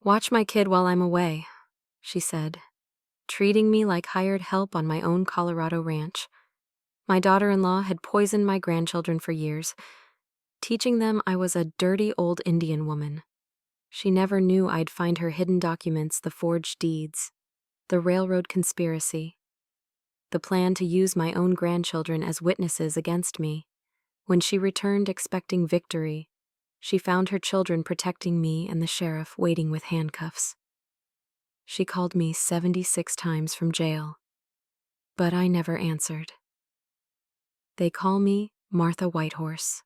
Watch my kid while I'm away, she said, treating me like hired help on my own Colorado ranch. My daughter-in-law had poisoned my grandchildren for years, teaching them I was a dirty old Indian woman. She never knew I'd find her hidden documents, the forged deeds, the railroad conspiracy, the plan to use my own grandchildren as witnesses against me. When she returned expecting victory, she found her children protecting me and the sheriff waiting with handcuffs. She called me 76 times from jail, but I never answered. They call me Martha Whitehorse.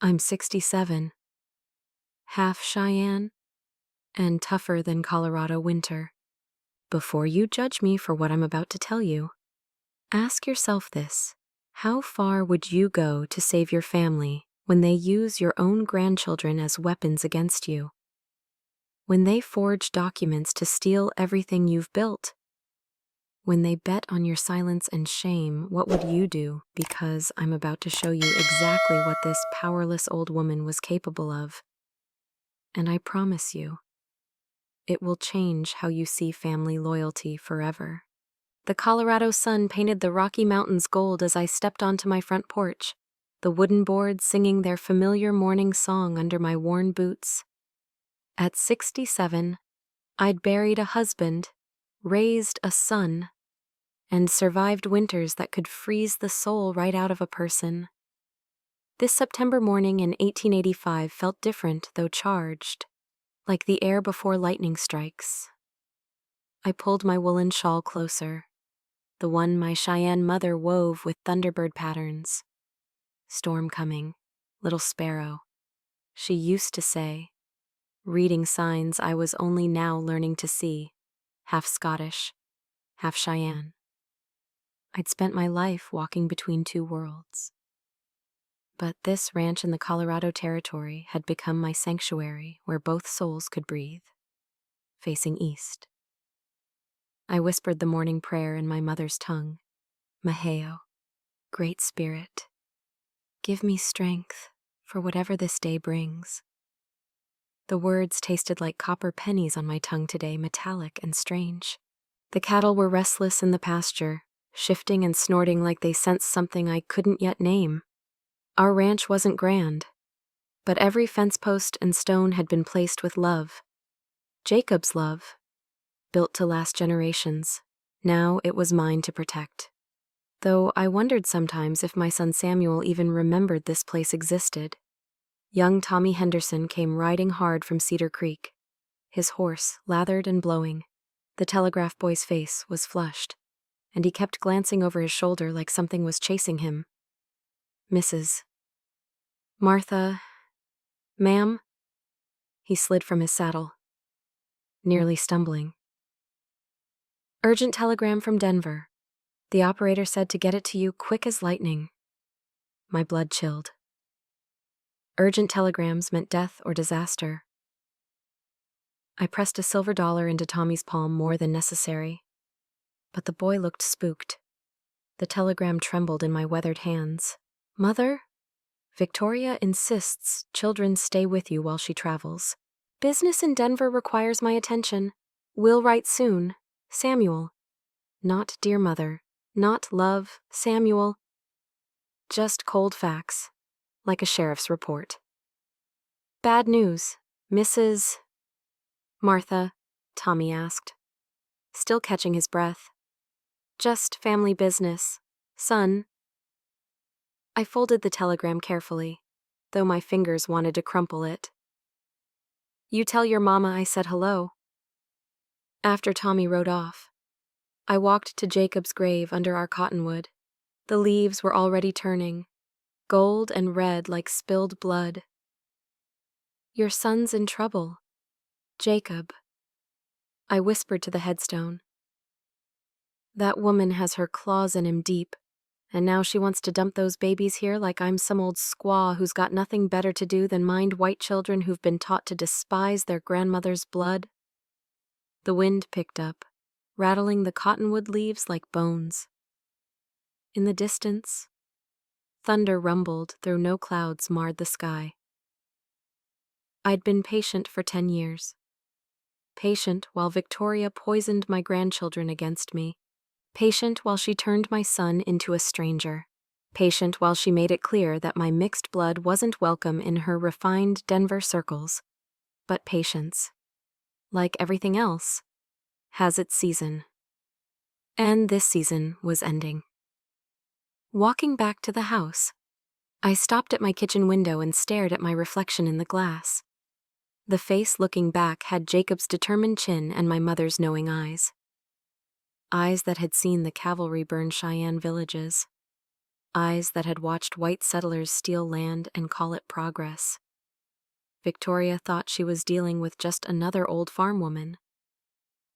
I'm 67, half-Cheyenne, and tougher than Colorado winter. Before you judge me for what I'm about to tell you, ask yourself this: how far would you go to save your family when they use your own grandchildren as weapons against you? When they forge documents to steal everything you've built? When they bet on your silence and shame, what would you do? Because I'm about to show you exactly what this powerless old woman was capable of. And I promise you, it will change how you see family loyalty forever. The Colorado sun painted the Rocky Mountains gold as I stepped onto my front porch, the wooden boards singing their familiar morning song under my worn boots. At 67, I'd buried a husband, raised a son, and survived winters that could freeze the soul right out of a person. This September morning in 1885 felt different, though charged, like the air before lightning strikes. I pulled my woolen shawl closer, the one my Cheyenne mother wove with thunderbird patterns. Storm coming, little sparrow, she used to say, reading signs I was only now learning to see, half Scottish, half Cheyenne. I'd spent my life walking between two worlds. But this ranch in the Colorado Territory had become my sanctuary where both souls could breathe, facing east. I whispered the morning prayer in my mother's tongue. Maheo, Great Spirit, give me strength for whatever this day brings. The words tasted like copper pennies on my tongue today, metallic and strange. The cattle were restless in the pasture, shifting and snorting like they sensed something I couldn't yet name. Our ranch wasn't grand, but every fence post and stone had been placed with love. Jacob's love, built to last generations. Now it was mine to protect. Though I wondered sometimes if my son Samuel even remembered this place existed. Young Tommy Henderson came riding hard from Cedar Creek, his horse lathered and blowing. The telegraph boy's face was flushed, and he kept glancing over his shoulder like something was chasing him. Mrs. Martha, ma'am? He slid from his saddle, nearly stumbling. Urgent telegram from Denver. The operator said to get it to you quick as lightning. My blood chilled. Urgent telegrams meant death or disaster. I pressed a silver dollar into Tommy's palm more than necessary, but the boy looked spooked. The telegram trembled in my weathered hands. Mother? Victoria insists children stay with you while she travels. Business in Denver requires my attention. Will write soon. Samuel. Not dear mother. Not love. Samuel. Just cold facts, like a sheriff's report. Bad news. Mrs. Martha, Tommy asked, still catching his breath. Just family business. Son. I folded the telegram carefully, though my fingers wanted to crumple it. You tell your mama I said hello. After Tommy rode off, I walked to Jacob's grave under our cottonwood. The leaves were already turning, gold and red like spilled blood. Your son's in trouble, Jacob, I whispered to the headstone. That woman has her claws in him deep, and now she wants to dump those babies here like I'm some old squaw who's got nothing better to do than mind white children who've been taught to despise their grandmother's blood. The wind picked up, rattling the cottonwood leaves like bones. In the distance, thunder rumbled though no clouds marred the sky. I'd been patient for 10 years, Patient while Victoria poisoned my grandchildren against me. Patient while she turned my son into a stranger. Patient while she made it clear that my mixed blood wasn't welcome in her refined Denver circles. But patience, like everything else, has its season. And this season was ending. Walking back to the house, I stopped at my kitchen window and stared at my reflection in the glass. The face looking back had Jacob's determined chin and my mother's knowing eyes. Eyes that had seen the cavalry burn Cheyenne villages. Eyes that had watched white settlers steal land and call it progress. Victoria thought she was dealing with just another old farm woman.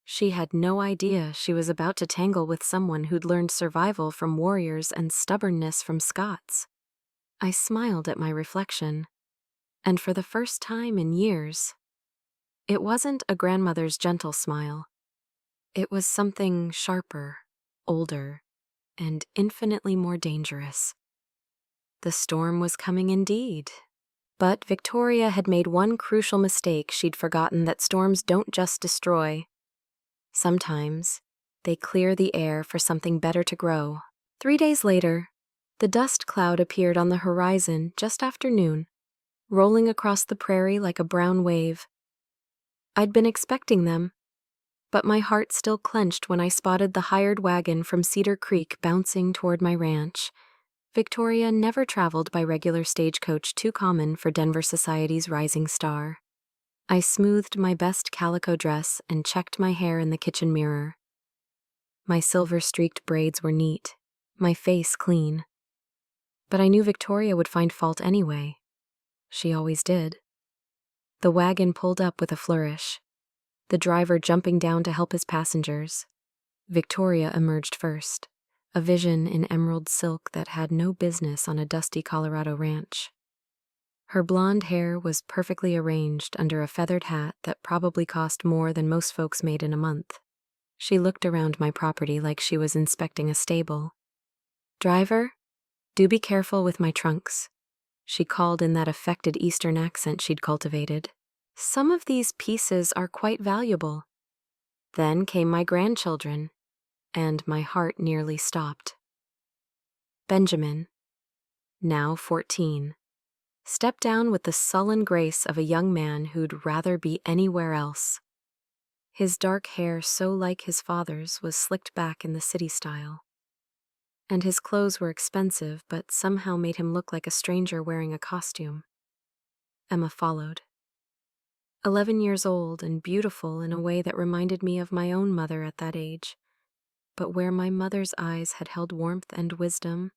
She had no idea she was about to tangle with someone who'd learned survival from warriors and stubbornness from Scots. I smiled at my reflection, and for the first time in years, it wasn't a grandmother's gentle smile. It was something sharper, older, and infinitely more dangerous. The storm was coming indeed. But Victoria had made one crucial mistake. She'd forgotten that storms don't just destroy. Sometimes, they clear the air for something better to grow. 3 days later, the dust cloud appeared on the horizon just after noon, rolling across the prairie like a brown wave. I'd been expecting them, but my heart still clenched when I spotted the hired wagon from Cedar Creek bouncing toward my ranch. Victoria never traveled by regular stagecoach, too common for Denver society's rising star. I smoothed my best calico dress and checked my hair in the kitchen mirror. My silver-streaked braids were neat, my face clean. But I knew Victoria would find fault anyway. She always did. The wagon pulled up with a flourish, the driver jumping down to help his passengers. Victoria emerged first, a vision in emerald silk that had no business on a dusty Colorado ranch. Her blonde hair was perfectly arranged under a feathered hat that probably cost more than most folks made in a month. She looked around my property like she was inspecting a stable. "Driver, do be careful with my trunks," she called in that affected Eastern accent she'd cultivated. "Some of these pieces are quite valuable." Then came my grandchildren, and my heart nearly stopped. Benjamin, now 14, stepped down with the sullen grace of a young man who'd rather be anywhere else. His dark hair, so like his father's, was slicked back in the city style. And his clothes were expensive, but somehow made him look like a stranger wearing a costume. Emma followed. 11 years old and beautiful in a way that reminded me of my own mother at that age. But where my mother's eyes had held warmth and wisdom,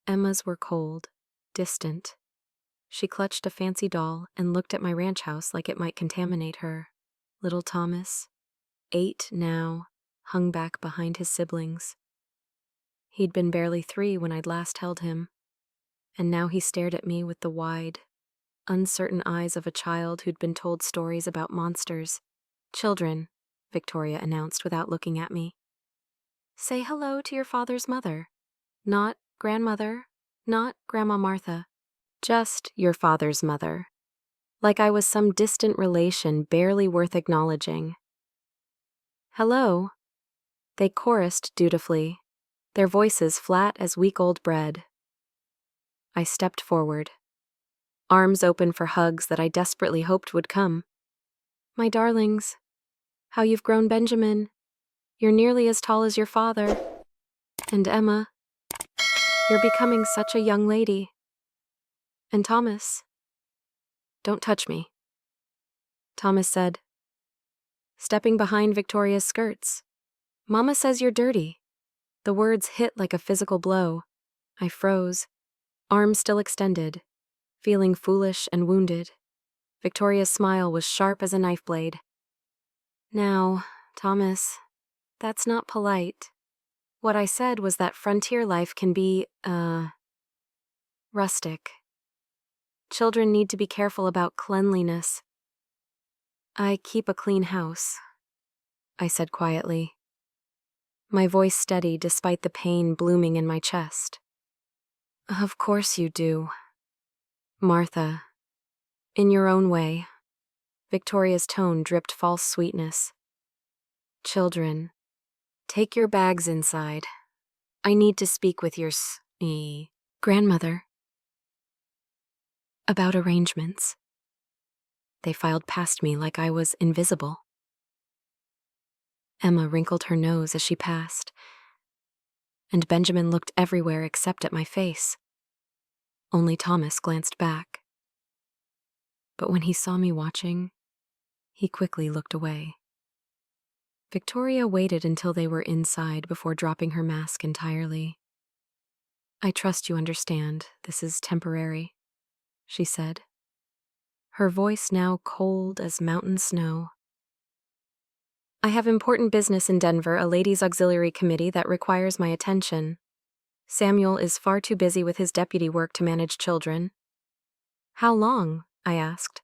Emma's were cold, distant. She clutched a fancy doll and looked at my ranch house like it might contaminate her. Little Thomas, 8 now, hung back behind his siblings. He'd been barely 3 when I'd last held him, and now he stared at me with the wide, uncertain eyes of a child who'd been told stories about monsters. "Children," Victoria announced without looking at me. "Say hello to your father's mother. Not grandmother, not Grandma Martha. Just your father's mother." Like I was some distant relation barely worth acknowledging. "Hello," they chorused dutifully, their voices flat as week-old bread. I stepped forward, arms open for hugs that I desperately hoped would come. "My darlings, how you've grown, Benjamin. You're nearly as tall as your father. And Emma, you're becoming such a young lady. And Thomas, don't touch me," Thomas said, stepping behind Victoria's skirts. "Mama says you're dirty." The words hit like a physical blow. I froze, arms still extended, feeling foolish and wounded. Victoria's smile was sharp as a knife blade. "Now, Thomas, that's not polite. What I said was that frontier life can be, rustic. Children need to be careful about cleanliness." "I keep a clean house," I said quietly, my voice steady despite the pain blooming in my chest. "Of course you do, Martha, in your own way." Victoria's tone dripped false sweetness. Children, take your bags inside. I need to speak with your grandmother about arrangements. They filed past me like I was invisible. Emma wrinkled her nose as she passed, and Benjamin looked everywhere except at my face. Only Thomas glanced back. But when he saw me watching, he quickly looked away. Victoria waited until they were inside before dropping her mask entirely. I trust you understand, this is temporary, she said, her voice now cold as mountain snow. I have important business in Denver, a ladies' auxiliary committee that requires my attention. Samuel is far too busy with his deputy work to manage children. How long? I asked.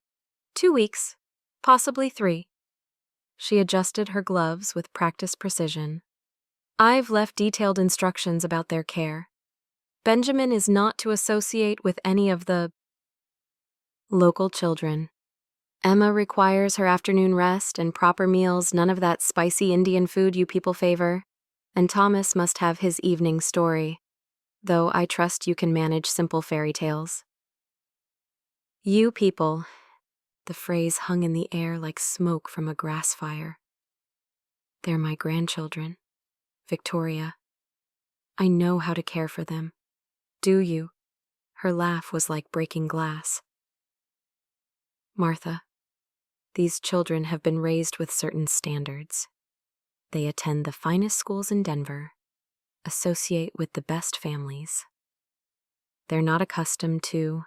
2 weeks, possibly 3. She adjusted her gloves with practiced precision. I've left detailed instructions about their care. Benjamin is not to associate with any of the local children. Emma requires her afternoon rest and proper meals, none of that spicy Indian food you people favor. And Thomas must have his evening story, though I trust you can manage simple fairy tales. You people, the phrase hung in the air like smoke from a grass fire. They're my grandchildren, Victoria. I know how to care for them. Do you? Her laugh was like breaking glass. Martha, these children have been raised with certain standards. They attend the finest schools in Denver, associate with the best families. They're not accustomed to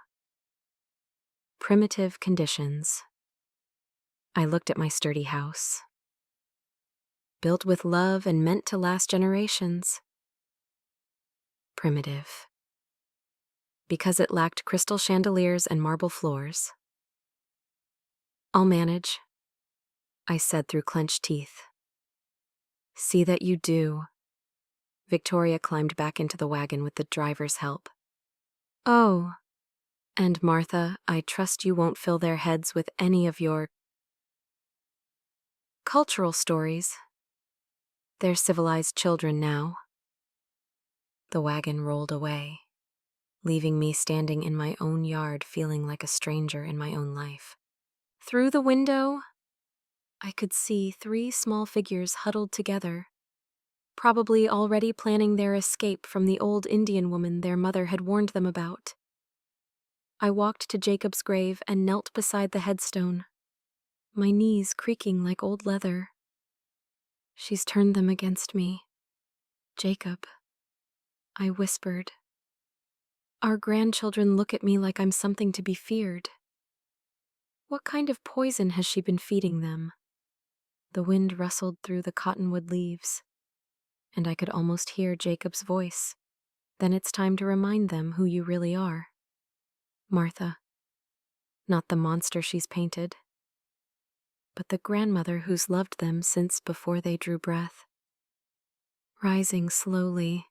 primitive conditions. I looked at my sturdy house, built with love and meant to last generations. Primitive. Because it lacked crystal chandeliers and marble floors. I'll manage, I said through clenched teeth. See that you do. Victoria climbed back into the wagon with the driver's help. Oh, and Martha, I trust you won't fill their heads with any of your cultural stories. They're civilized children now. The wagon rolled away, leaving me standing in my own yard feeling like a stranger in my own life. Through the window, I could see 3 small figures huddled together, probably already planning their escape from the old Indian woman their mother had warned them about. I walked to Jacob's grave and knelt beside the headstone, my knees creaking like old leather. She's turned them against me. Jacob, I whispered. Our grandchildren look at me like I'm something to be feared. What kind of poison has she been feeding them? The wind rustled through the cottonwood leaves, and I could almost hear Jacob's voice. Then it's time to remind them who you really are. Martha. Not the monster she's painted, but the grandmother who's loved them since before they drew breath. Rising slowly,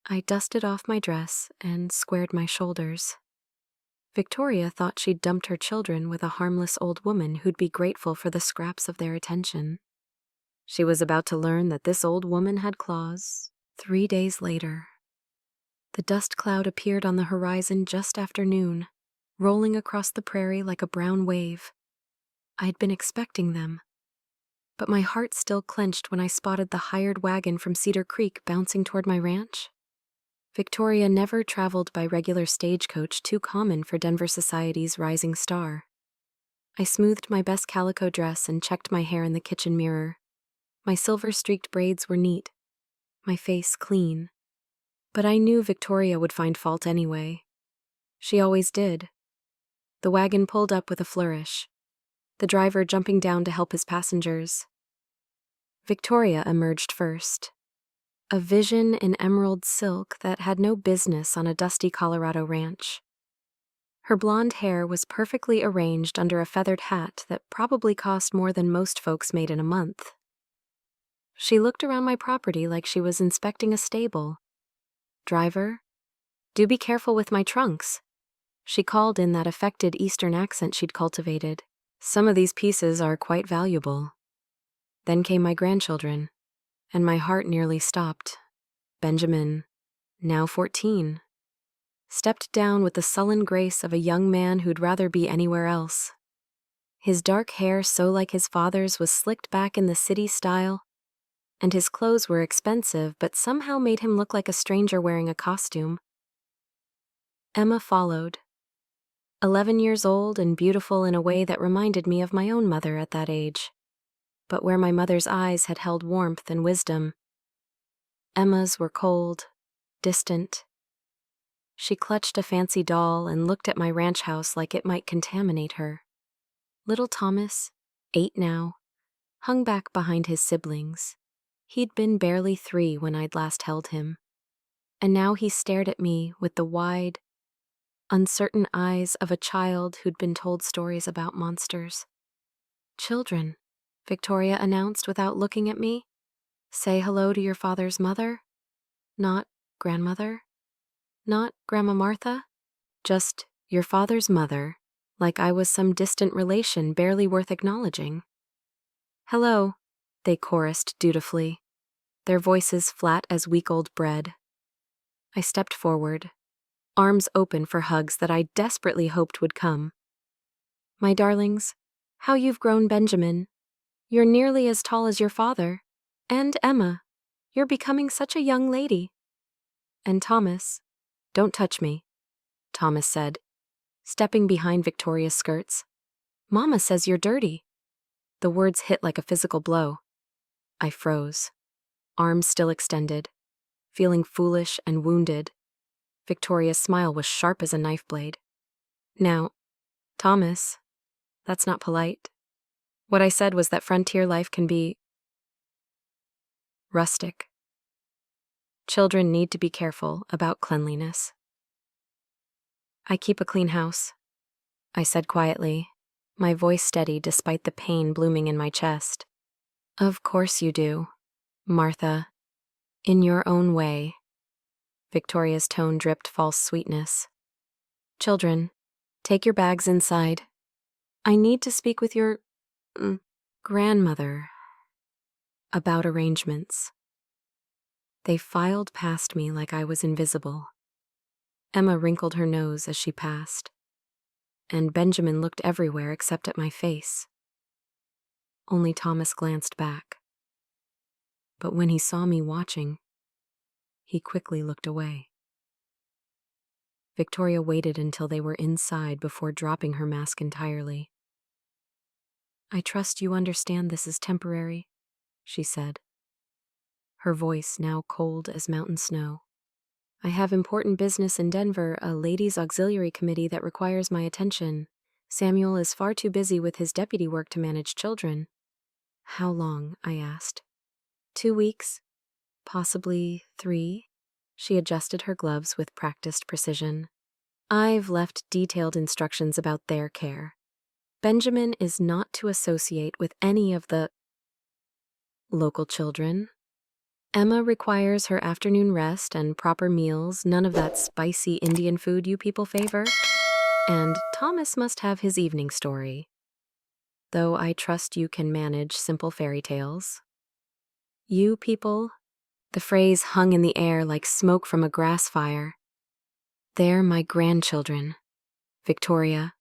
I dusted off my dress and squared my shoulders. Victoria thought she'd dumped her children with a harmless old woman who'd be grateful for the scraps of their attention. She was about to learn that this old woman had claws. 3 days later, the dust cloud appeared on the horizon just after noon, rolling across the prairie like a brown wave. I'd been expecting them, but my heart still clenched when I spotted the hired wagon from Cedar Creek bouncing toward my ranch. Victoria never traveled by regular stagecoach, too common for Denver society's rising star. I smoothed my best calico dress and checked my hair in the kitchen mirror. My silver-streaked braids were neat, my face clean. But I knew Victoria would find fault anyway. She always did. The wagon pulled up with a flourish, the driver jumping down to help his passengers. Victoria emerged first. A vision in emerald silk that had no business on a dusty Colorado ranch. Her blonde hair was perfectly arranged under a feathered hat that probably cost more than most folks made in a month. She looked around my property like she was inspecting a stable. Driver, do be careful with my trunks. She called in that affected Eastern accent she'd cultivated. Some of these pieces are quite valuable. Then came my grandchildren, and my heart nearly stopped. Benjamin, now 14, stepped down with the sullen grace of a young man who'd rather be anywhere else. His dark hair, so like his father's, was slicked back in the city style, and his clothes were expensive but somehow made him look like a stranger wearing a costume. Emma followed, 11 years old and beautiful in a way that reminded me of my own mother at that age, but where my mother's eyes had held warmth and wisdom, Emma's were cold, distant. She clutched a fancy doll and looked at my ranch house like it might contaminate her. Little Thomas, 8 now, hung back behind his siblings. He'd been barely 3 when I'd last held him, and now he stared at me with the wide, uncertain eyes of a child who'd been told stories about monsters. "Children," Victoria announced without looking at me. "Say hello to your father's mother. Not grandmother. Not Grandma Martha. Just your father's mother, like I was some distant relation barely worth acknowledging." "Hello," they chorused dutifully, their voices flat as week-old bread. I stepped forward, arms open for hugs that I desperately hoped would come. "My darlings, how you've grown, Benjamin. You're nearly as tall as your father. And Emma, you're becoming such a young lady. And Thomas, don't touch me," Thomas said, stepping behind Victoria's skirts. "Mama says you're dirty." The words hit like a physical blow. I froze, arms still extended, feeling foolish and wounded. Victoria's smile was sharp as a knife blade. "Now, Thomas, that's not polite. What I said was that frontier life can be rustic. Children need to be careful about cleanliness." "I keep a clean house," I said quietly, my voice steady despite the pain blooming in my chest. "Of course you do, Martha. In your own way." Victoria's tone dripped false sweetness. "Children, take your bags inside. I need to speak with your grandmother about arrangements." They filed past me like I was invisible. Emma wrinkled her nose as she passed, and Benjamin looked everywhere except at my face. Only Thomas glanced back. But when he saw me watching, he quickly looked away. Victoria waited until they were inside before dropping her mask entirely. "I trust you understand this is temporary," she said, her voice now cold as mountain snow. "I have important business in Denver, a ladies' auxiliary committee that requires my attention. Samuel is far too busy with his deputy work to manage children." "How long?" I asked. 2 weeks, possibly 3. She adjusted her gloves with practiced precision. "I've left detailed instructions about their care. Benjamin is not to associate with any of the local children. Emma requires her afternoon rest and proper meals, none of that spicy Indian food you people favor. And Thomas must have his evening story. Though I trust you can manage simple fairy tales. You people," the phrase hung in the air like smoke from a grass fire, "they're my grandchildren, Victoria.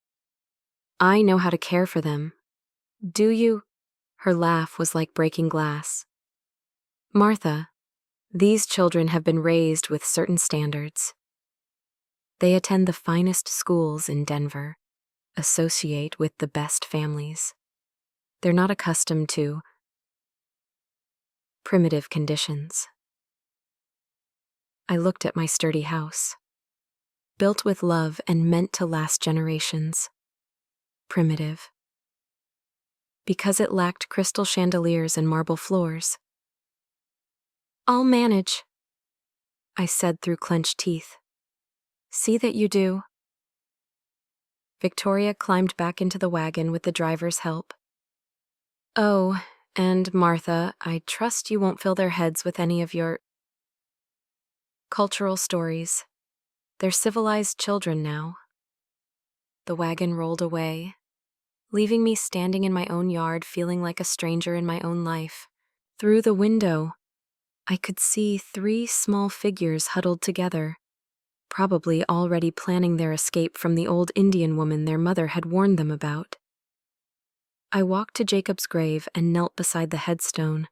I know how to care for them. Do you?" Her laugh was like breaking glass. "Martha, these children have been raised with certain standards. They attend the finest schools in Denver, associate with the best families. They're not accustomed to primitive conditions." I looked at my sturdy house, built with love and meant to last generations. Primitive. Because it lacked crystal chandeliers and marble floors. "I'll manage," I said through clenched teeth. "See that you do." Victoria climbed back into the wagon with the driver's help. "Oh, and Martha, I trust you won't fill their heads with any of your cultural stories. They're civilized children now." The wagon rolled away, leaving me standing in my own yard feeling like a stranger in my own life. Through the window, I could see 3 small figures huddled together, probably already planning their escape from the old Indian woman their mother had warned them about. I walked to Jacob's grave and knelt beside the headstone,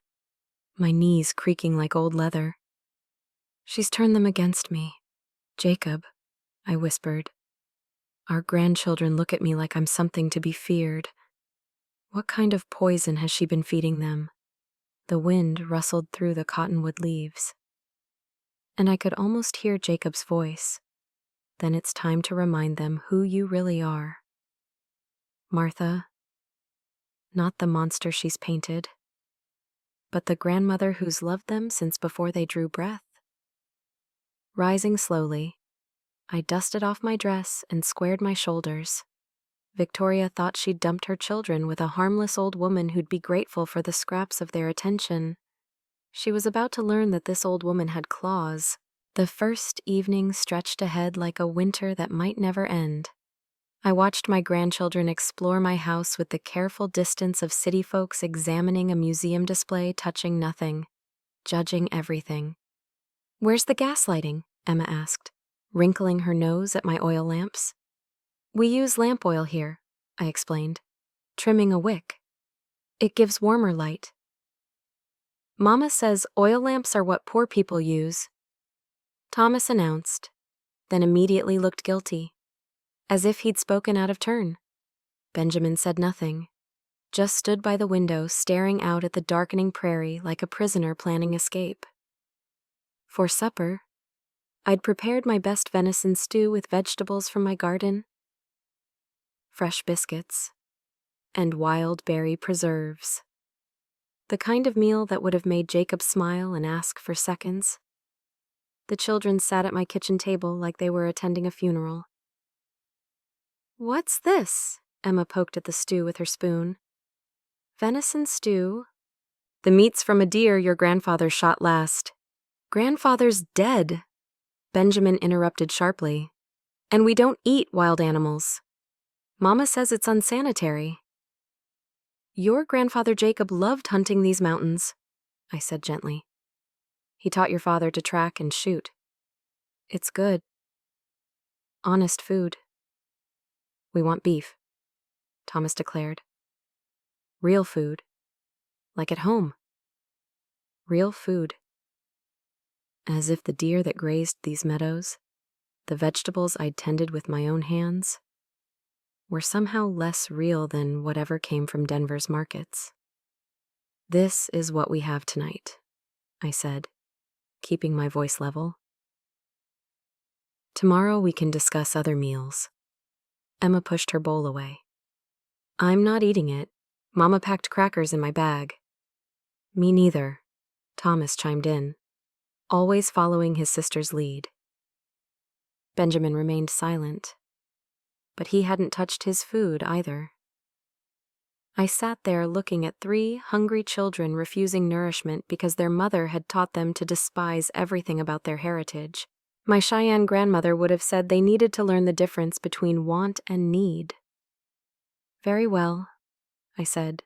my knees creaking like old leather. "She's turned them against me. Jacob," I whispered. "Our grandchildren look at me like I'm something to be feared. What kind of poison has she been feeding them?" The wind rustled through the cottonwood leaves, and I could almost hear Jacob's voice. "Then it's time to remind them who you really are. Martha, not the monster she's painted, but the grandmother who's loved them since before they drew breath." Rising slowly, I dusted off my dress and squared my shoulders. Victoria thought she'd dumped her children with a harmless old woman who'd be grateful for the scraps of their attention. She was about to learn that this old woman had claws. The first evening stretched ahead like a winter that might never end. I watched my grandchildren explore my house with the careful distance of city folks examining a museum display, touching nothing, judging everything. "Where's the gaslighting?" Emma asked, wrinkling her nose at my oil lamps. "We use lamp oil here," I explained, trimming a wick. "It gives warmer light." "Mama says oil lamps are what poor people use," Thomas announced, then immediately looked guilty, as if he'd spoken out of turn. Benjamin said nothing, just stood by the window staring out at the darkening prairie like a prisoner planning escape. For supper, I'd prepared my best venison stew with vegetables from my garden, fresh biscuits, and wild berry preserves. The kind of meal that would have made Jacob smile and ask for seconds. The children sat at my kitchen table like they were attending a funeral. "What's this?" Emma poked at the stew with her spoon. "Venison stew. The meat's from a deer your grandfather shot last." "Grandfather's dead," Benjamin interrupted sharply. "And we don't eat wild animals. Mama says it's unsanitary." "Your grandfather Jacob loved hunting these mountains," I said gently. "He taught your father to track and shoot. It's good. Honest food." "We want beef," Thomas declared. "Real food. Like at home. Real food." As if the deer that grazed these meadows, the vegetables I'd tended with my own hands, were somehow less real than whatever came from Denver's markets. "This is what we have tonight," I said, keeping my voice level. "Tomorrow we can discuss other meals." Emma pushed her bowl away. "I'm not eating it. Mama packed crackers in my bag." "Me neither," Thomas chimed in, always following his sister's lead. Benjamin remained silent, but he hadn't touched his food either. I sat there looking at 3 hungry children refusing nourishment because their mother had taught them to despise everything about their heritage. My Cheyenne grandmother would have said they needed to learn the difference between want and need. "Very well," I said,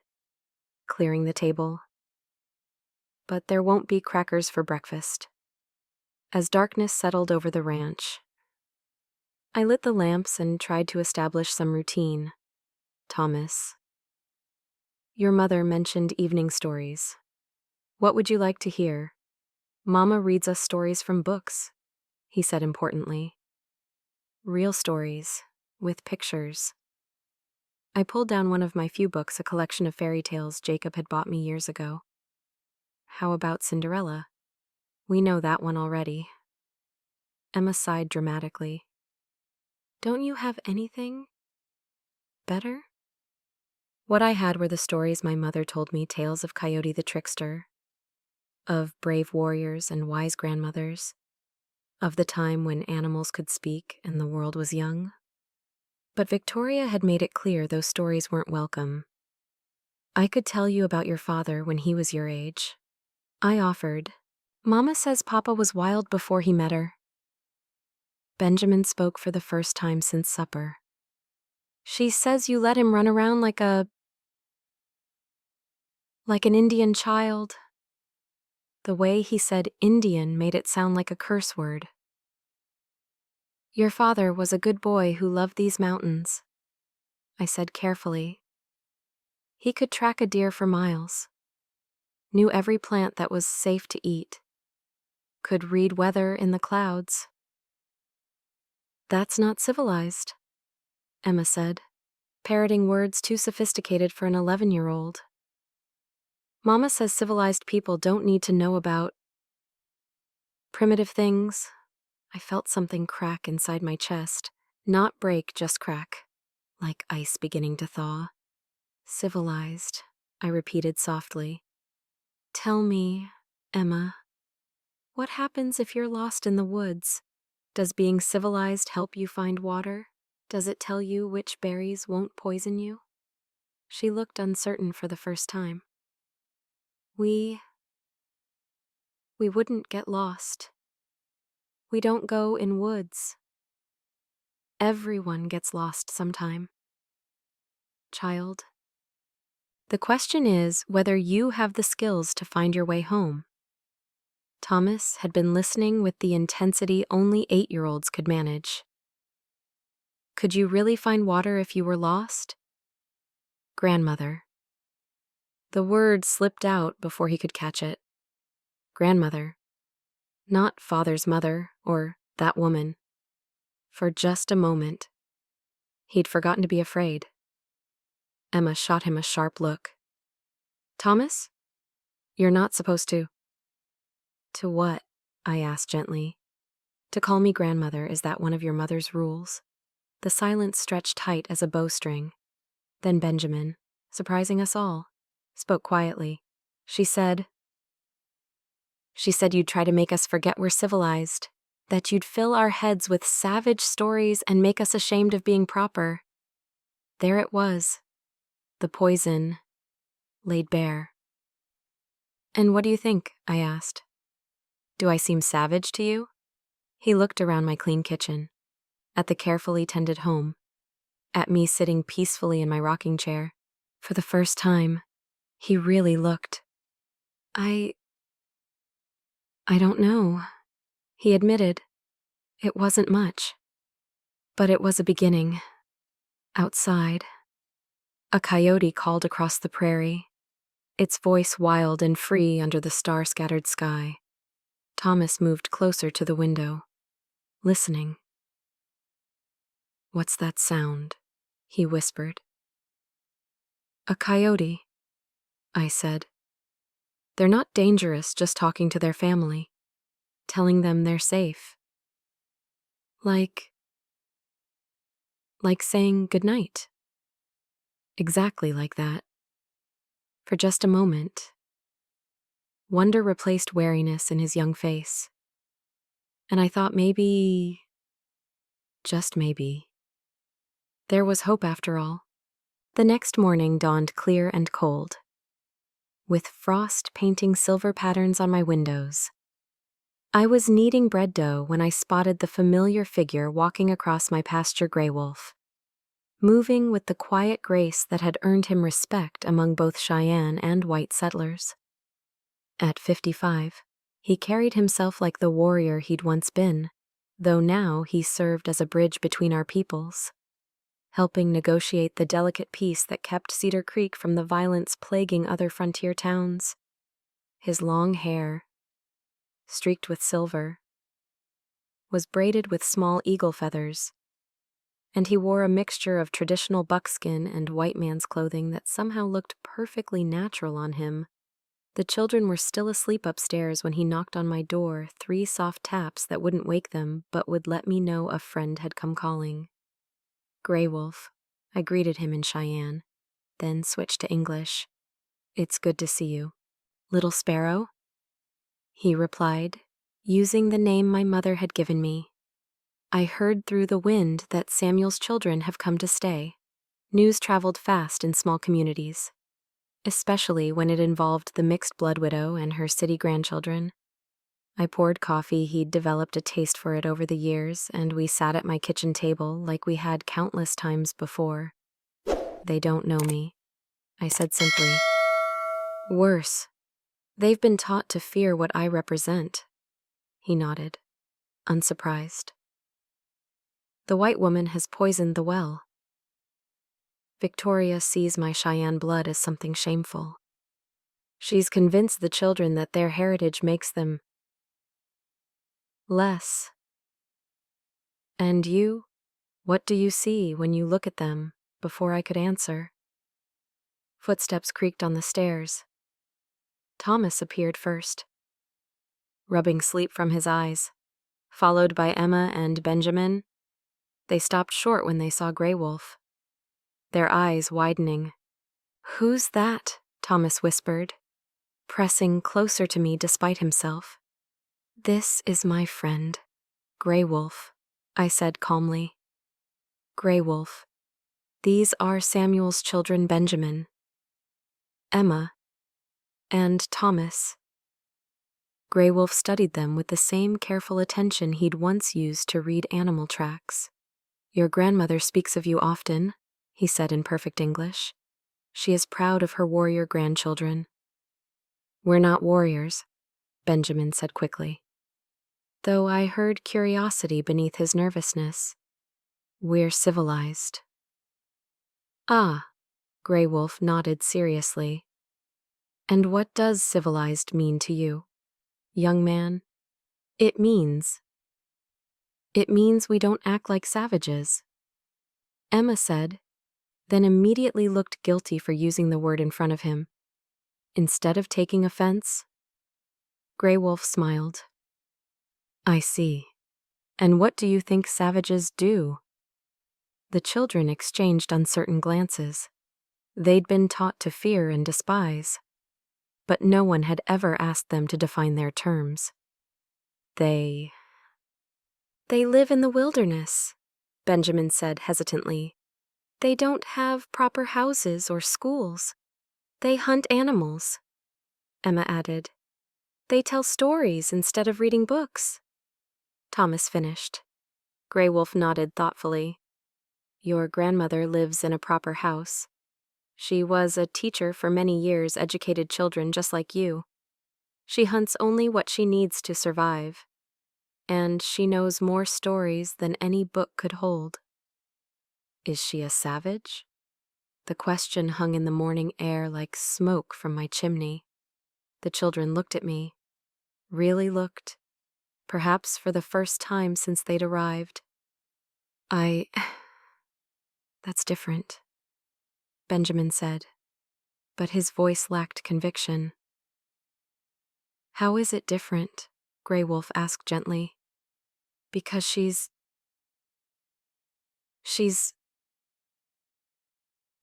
clearing the table. "But there won't be crackers for breakfast." As darkness settled over the ranch, I lit the lamps and tried to establish some routine. "Thomas, your mother mentioned evening stories. What would you like to hear?" "Mama reads us stories from books," he said importantly. "Real stories, with pictures." I pulled down one of my few books, a collection of fairy tales Jacob had bought me years ago. "How about Cinderella? We know that one already." Emma sighed dramatically. "Don't you have anything better?" What I had were the stories my mother told me, tales of Coyote the Trickster, of brave warriors and wise grandmothers, of the time when animals could speak and the world was young. But Victoria had made it clear those stories weren't welcome. "I could tell you about your father when he was your age," I offered. "Mama says Papa was wild before he met her." Benjamin spoke for the first time since supper. She says you let him run around like an Indian child. The way he said Indian made it sound like a curse word. Your father was a good boy who loved these mountains, I said carefully. He could track a deer for miles, knew every plant that was safe to eat, could read weather in the clouds. That's not civilized, Emma said, parroting words too sophisticated for an 11-year-old. Mama says civilized people don't need to know about primitive things. I felt something crack inside my chest. Not break, just crack, like ice beginning to thaw. Civilized, I repeated softly. Tell me, Emma, what happens if you're lost in the woods? Does being civilized help you find water? Does it tell you which berries won't poison you? She looked uncertain for the first time. We wouldn't get lost. We don't go in woods. Everyone gets lost sometime. Child, the question is whether you have the skills to find your way home. Thomas had been listening with the intensity only 8-year-olds could manage. Could you really find water if you were lost? Grandmother. The word slipped out before he could catch it. Grandmother. Not father's mother, or that woman. For just a moment. He'd forgotten to be afraid. Emma shot him a sharp look. Thomas? You're not supposed to. To what? I asked gently. To call me grandmother, is that one of your mother's rules? The silence stretched tight as a bowstring. Then Benjamin, surprising us all, spoke quietly. She said you'd try to make us forget we're civilized, that you'd fill our heads with savage stories and make us ashamed of being proper. There it was, the poison, laid bare. And what do you think? I asked. Do I seem savage to you? He looked around my clean kitchen, at the carefully tended home, at me sitting peacefully in my rocking chair. For the first time, he really looked. I don't know, he admitted. It wasn't much. But it was a beginning. Outside, a coyote called across the prairie, its voice wild and free under the star-scattered sky. Thomas moved closer to the window, listening. What's that sound? He whispered. A coyote, I said. They're not dangerous, just talking to their family, telling them they're safe. Like saying goodnight. Exactly like that. For just a moment, wonder replaced wariness in his young face. And I thought maybe, just maybe, there was hope after all. The next morning dawned clear and cold, with frost painting silver patterns on my windows. I was kneading bread dough when I spotted the familiar figure walking across my pasture gray wolf, moving with the quiet grace that had earned him respect among both Cheyenne and white settlers. At 55, he carried himself like the warrior he'd once been, though now he served as a bridge between our peoples, helping negotiate the delicate peace that kept Cedar Creek from the violence plaguing other frontier towns. His long hair, streaked with silver, was braided with small eagle feathers, and he wore a mixture of traditional buckskin and white man's clothing that somehow looked perfectly natural on him. The children were still asleep upstairs when he knocked on my door, 3 soft taps that wouldn't wake them but would let me know a friend had come calling. Grey Wolf, I greeted him in Cheyenne, then switched to English. It's good to see you. Little Sparrow? He replied, using the name my mother had given me. I heard through the wind that Samuel's children have come to stay. News traveled fast in small communities, especially when it involved the mixed-blood widow and her city grandchildren. I poured coffee. He'd developed a taste for it over the years, and we sat at my kitchen table like we had countless times before. They don't know me, I said simply. Worse, they've been taught to fear what I represent. He nodded, unsurprised. The white woman has poisoned the well. Victoria sees my Cheyenne blood as something shameful. She's convinced the children that their heritage makes them less. And you? What do you see when you look at them? Before I could answer, footsteps creaked on the stairs. Thomas appeared first, rubbing sleep from his eyes, followed by Emma and Benjamin. They stopped short when they saw Grey Wolf, their eyes widening. Who's that? Thomas whispered, pressing closer to me despite himself. This is my friend, Grey Wolf, I said calmly. Grey Wolf. These are Samuel's children, Benjamin, Emma, and Thomas. Grey Wolf studied them with the same careful attention he'd once used to read animal tracks. Your grandmother speaks of you often, he said in perfect English. She is proud of her warrior grandchildren. We're not warriors, Benjamin said quickly, though I heard curiosity beneath his nervousness. We're civilized. Ah, Grey Wolf nodded seriously. And what does civilized mean to you, young man? It means we don't act like savages, Emma said, then immediately looked guilty for using the word in front of him. Instead of taking offense, Grey Wolf smiled. I see. And what do you think savages do? The children exchanged uncertain glances. They'd been taught to fear and despise, but no one had ever asked them to define their terms. They live in the wilderness, Benjamin said hesitantly. They don't have proper houses or schools. They hunt animals, Emma added. They tell stories instead of reading books. Thomas finished. Grey Wolf nodded thoughtfully. Your grandmother lives in a proper house. She was a teacher for many years, educated children just like you. She hunts only what she needs to survive, and she knows more stories than any book could hold. Is she a savage? The question hung in the morning air like smoke from my chimney. The children looked at me, really looked, perhaps for the first time since they'd arrived. That's different, Benjamin said, but his voice lacked conviction. How is it different? Grey Wolf asked gently. Because she's...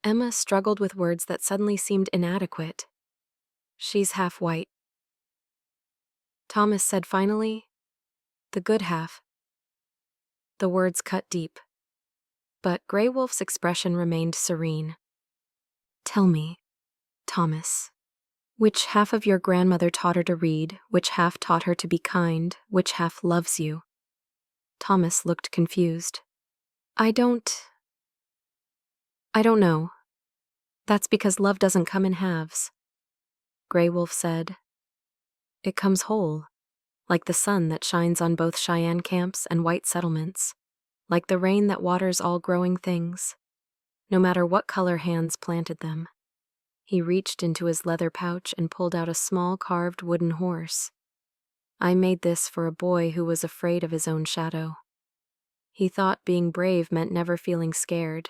Emma struggled with words that suddenly seemed inadequate. She's half white. Thomas said finally, the good half. The words cut deep, but Grey Wolf's expression remained serene. Tell me, Thomas, which half of your grandmother taught her to read, which half taught her to be kind, which half loves you? Thomas looked confused. I don't know. That's because love doesn't come in halves. Grey Wolf said. It comes whole, like the sun that shines on both Cheyenne camps and white settlements, like the rain that waters all growing things, no matter what color hands planted them. He reached into his leather pouch and pulled out a small carved wooden horse. I made this for a boy who was afraid of his own shadow. He thought being brave meant never feeling scared.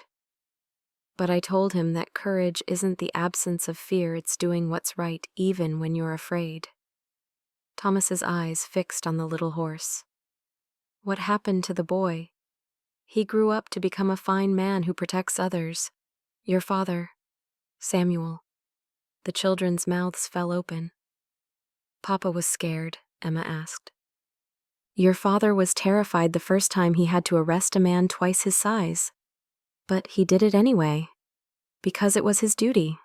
But I told him that courage isn't the absence of fear, it's doing what's right even when you're afraid. Thomas's eyes fixed on the little horse. What happened to the boy? He grew up to become a fine man who protects others. Your father, Samuel. The children's mouths fell open. Papa was scared, Emma asked. Your father was terrified the first time he had to arrest a man twice his size. But he did it anyway, because it was his duty.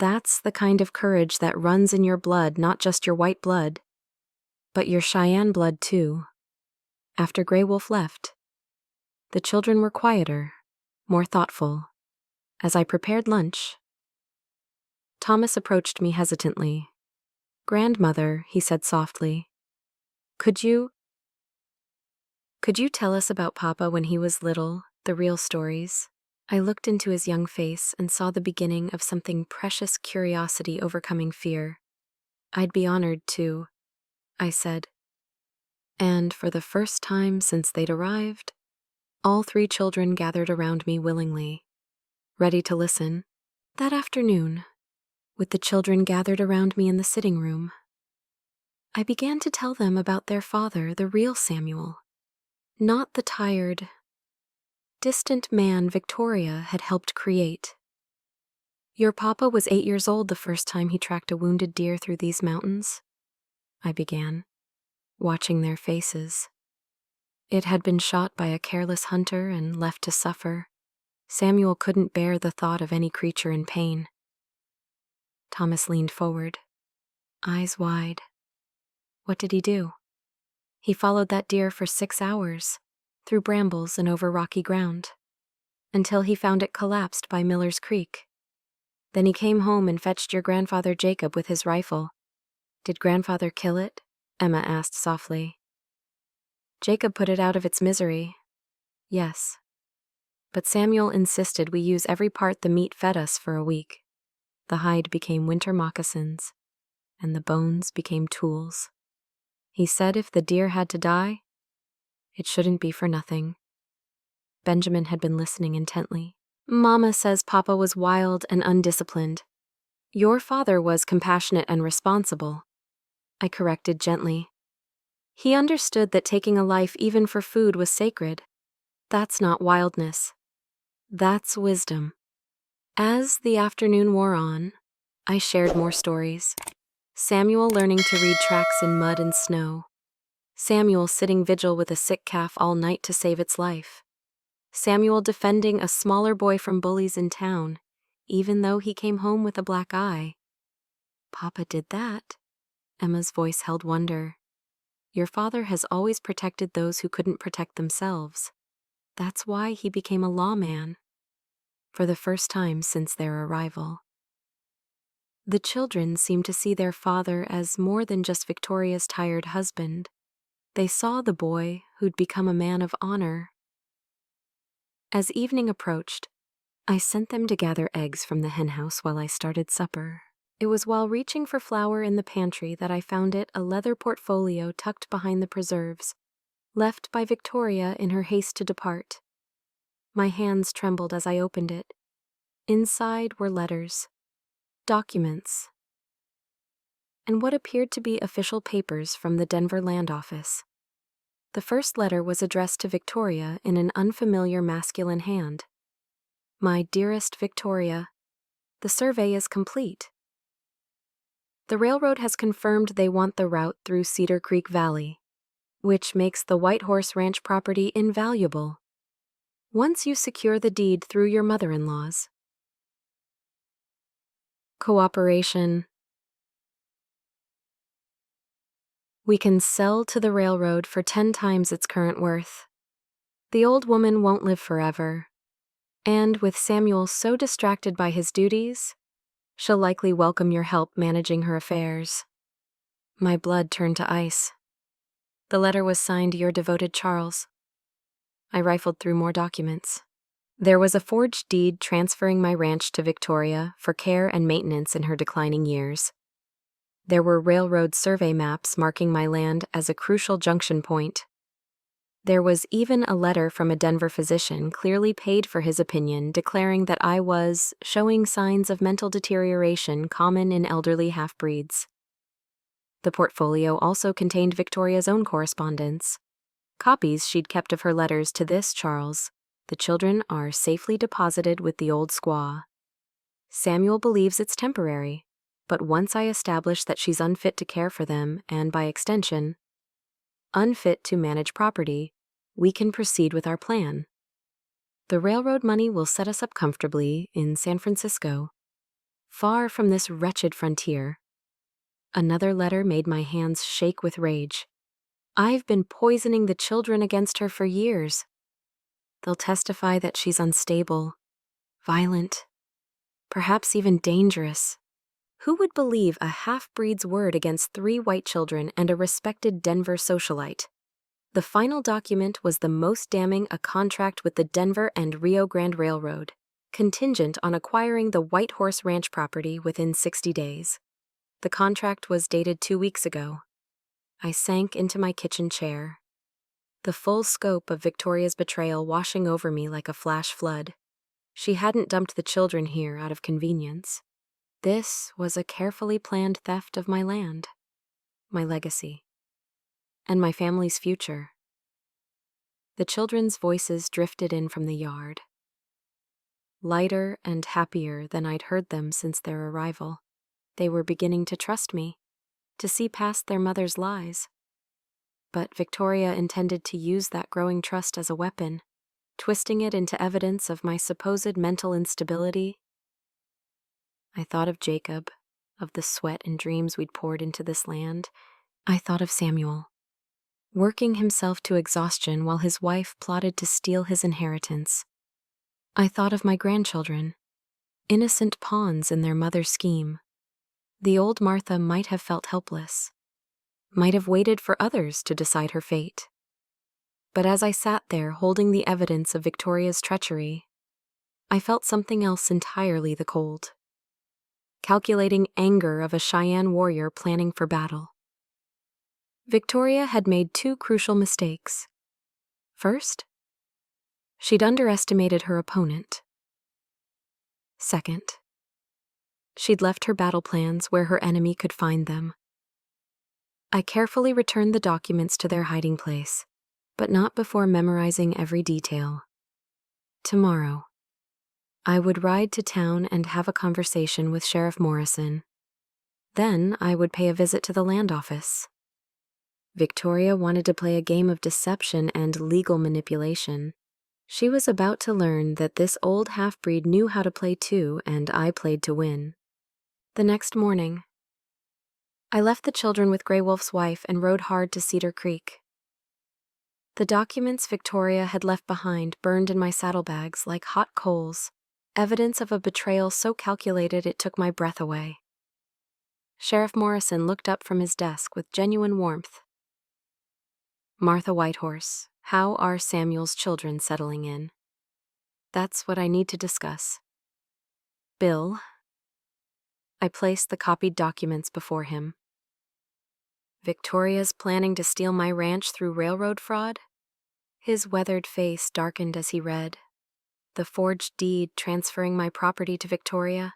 That's the kind of courage that runs in your blood, not just your white blood, but your Cheyenne blood too. After Grey Wolf left, the children were quieter, more thoughtful. As I prepared lunch, Thomas approached me hesitantly. "Grandmother," he said softly, Could you tell us about Papa when he was little, the real stories?" I looked into his young face and saw the beginning of something precious curiosity overcoming fear. "I'd be honored to," I said. And for the first time since they'd arrived, all three children gathered around me willingly, ready to listen. That afternoon, with the children gathered around me in the sitting room, I began to tell them about their father, the real Samuel, not the tired, distant man Victoria had helped create. "Your papa was 8 years old the first time he tracked a wounded deer through these mountains," I began, watching their faces. "It had been shot by a careless hunter and left to suffer. Samuel couldn't bear the thought of any creature in pain." Thomas leaned forward, eyes wide. "What did he do?" "He followed that deer for 6 hours, through brambles and over rocky ground, until he found it collapsed by Miller's Creek. Then he came home and fetched your grandfather Jacob with his rifle." "Did grandfather kill it?" Emma asked softly. "Jacob put it out of its misery." "Yes. But Samuel insisted we use every part the meat fed us for a week. The hide became winter moccasins, and the bones became tools. He said if the deer had to die, it shouldn't be for nothing." Benjamin had been listening intently. "Mama says Papa was wild and undisciplined. Your father was compassionate and responsible," I corrected gently. "He understood that taking a life even for food was sacred. That's not wildness. That's wisdom." As the afternoon wore on, I shared more stories. Samuel learning to read tracks in mud and snow. Samuel sitting vigil with a sick calf all night to save its life. Samuel defending a smaller boy from bullies in town, even though he came home with a black eye. "Papa did that?" Emma's voice held wonder. "Your father has always protected those who couldn't protect themselves. That's why he became a lawman." For the first time since their arrival. The children seemed to see their father as more than just Victoria's tired husband. They saw the boy who'd become a man of honor. As evening approached, I sent them to gather eggs from the henhouse while I started supper. It was while reaching for flour in the pantry that I found it a leather portfolio tucked behind the preserves, left by Victoria in her haste to depart. My hands trembled as I opened it. Inside were letters, documents, and what appeared to be official papers from the Denver Land Office. The first letter was addressed to Victoria in an unfamiliar masculine hand. "My dearest Victoria, the survey is complete. The railroad has confirmed they want the route through Cedar Creek Valley, which makes the Whitehorse Ranch property invaluable. Once you secure the deed through your mother-in-law's. Cooperation. We can sell to the railroad for 10 times its current worth. The old woman won't live forever, and with Samuel so distracted by his duties, she'll likely welcome your help managing her affairs." My blood turned to ice. The letter was signed "Your devoted Charles." I rifled through more documents. There was a forged deed transferring my ranch to Victoria for care and maintenance in her declining years. There were railroad survey maps marking my land as a crucial junction point. There was even a letter from a Denver physician clearly paid for his opinion, declaring that I was showing signs of mental deterioration common in elderly half-breeds. The portfolio also contained Victoria's own correspondence, copies she'd kept of her letters to this Charles. "The children are safely deposited with the old squaw. Samuel believes it's temporary, but once I establish that she's unfit to care for them, and by extension, unfit to manage property, we can proceed with our plan. The railroad money will set us up comfortably in San Francisco, far from this wretched frontier." Another letter made my hands shake with rage. "I've been poisoning the children against her for years. They'll testify that she's unstable, violent, perhaps even dangerous. Who would believe a half-breed's word against 3 white children and a respected Denver socialite? The final document was the most damning: a contract with the Denver and Rio Grande Railroad, contingent on acquiring the Whitehorse ranch property within 60 days. The contract was dated 2 weeks ago. I sank into my kitchen chair, the full scope of Victoria's betrayal washing over me like a flash flood. She hadn't dumped the children here out of convenience. This was a carefully planned theft of my land, my legacy, and my family's future. The children's voices drifted in from the yard, lighter and happier than I'd heard them since their arrival. They were beginning to trust me, to see past their mother's lies. But Victoria intended to use that growing trust as a weapon, twisting it into evidence of my supposed mental instability. I thought of Jacob, of the sweat and dreams we'd poured into this land. I thought of Samuel, working himself to exhaustion while his wife plotted to steal his inheritance. I thought of my grandchildren, innocent pawns in their mother's scheme. The old Martha might have felt helpless, might have waited for others to decide her fate. But as I sat there holding the evidence of Victoria's treachery, I felt something else entirely: the cold, calculating anger of a Cheyenne warrior planning for battle. Victoria had made 2 crucial mistakes. First, she'd underestimated her opponent. Second, she'd left her battle plans where her enemy could find them. I carefully returned the documents to their hiding place, but not before memorizing every detail. Tomorrow, I would ride to town and have a conversation with Sheriff Morrison. Then I would pay a visit to the land office. Victoria wanted to play a game of deception and legal manipulation. She was about to learn that this old half-breed knew how to play too, and I played to win. The next morning, I left the children with Grey Wolf's wife and rode hard to Cedar Creek. The documents Victoria had left behind burned in my saddlebags like hot coals, evidence of a betrayal so calculated it took my breath away. Sheriff Morrison looked up from his desk with genuine warmth. "Martha Whitehorse, how are Samuel's children settling in?" "That's what I need to discuss." "Bill." I placed the copied documents before him. "Victoria's planning to steal my ranch through railroad fraud?" His weathered face darkened as he read. The forged deed transferring my property to Victoria.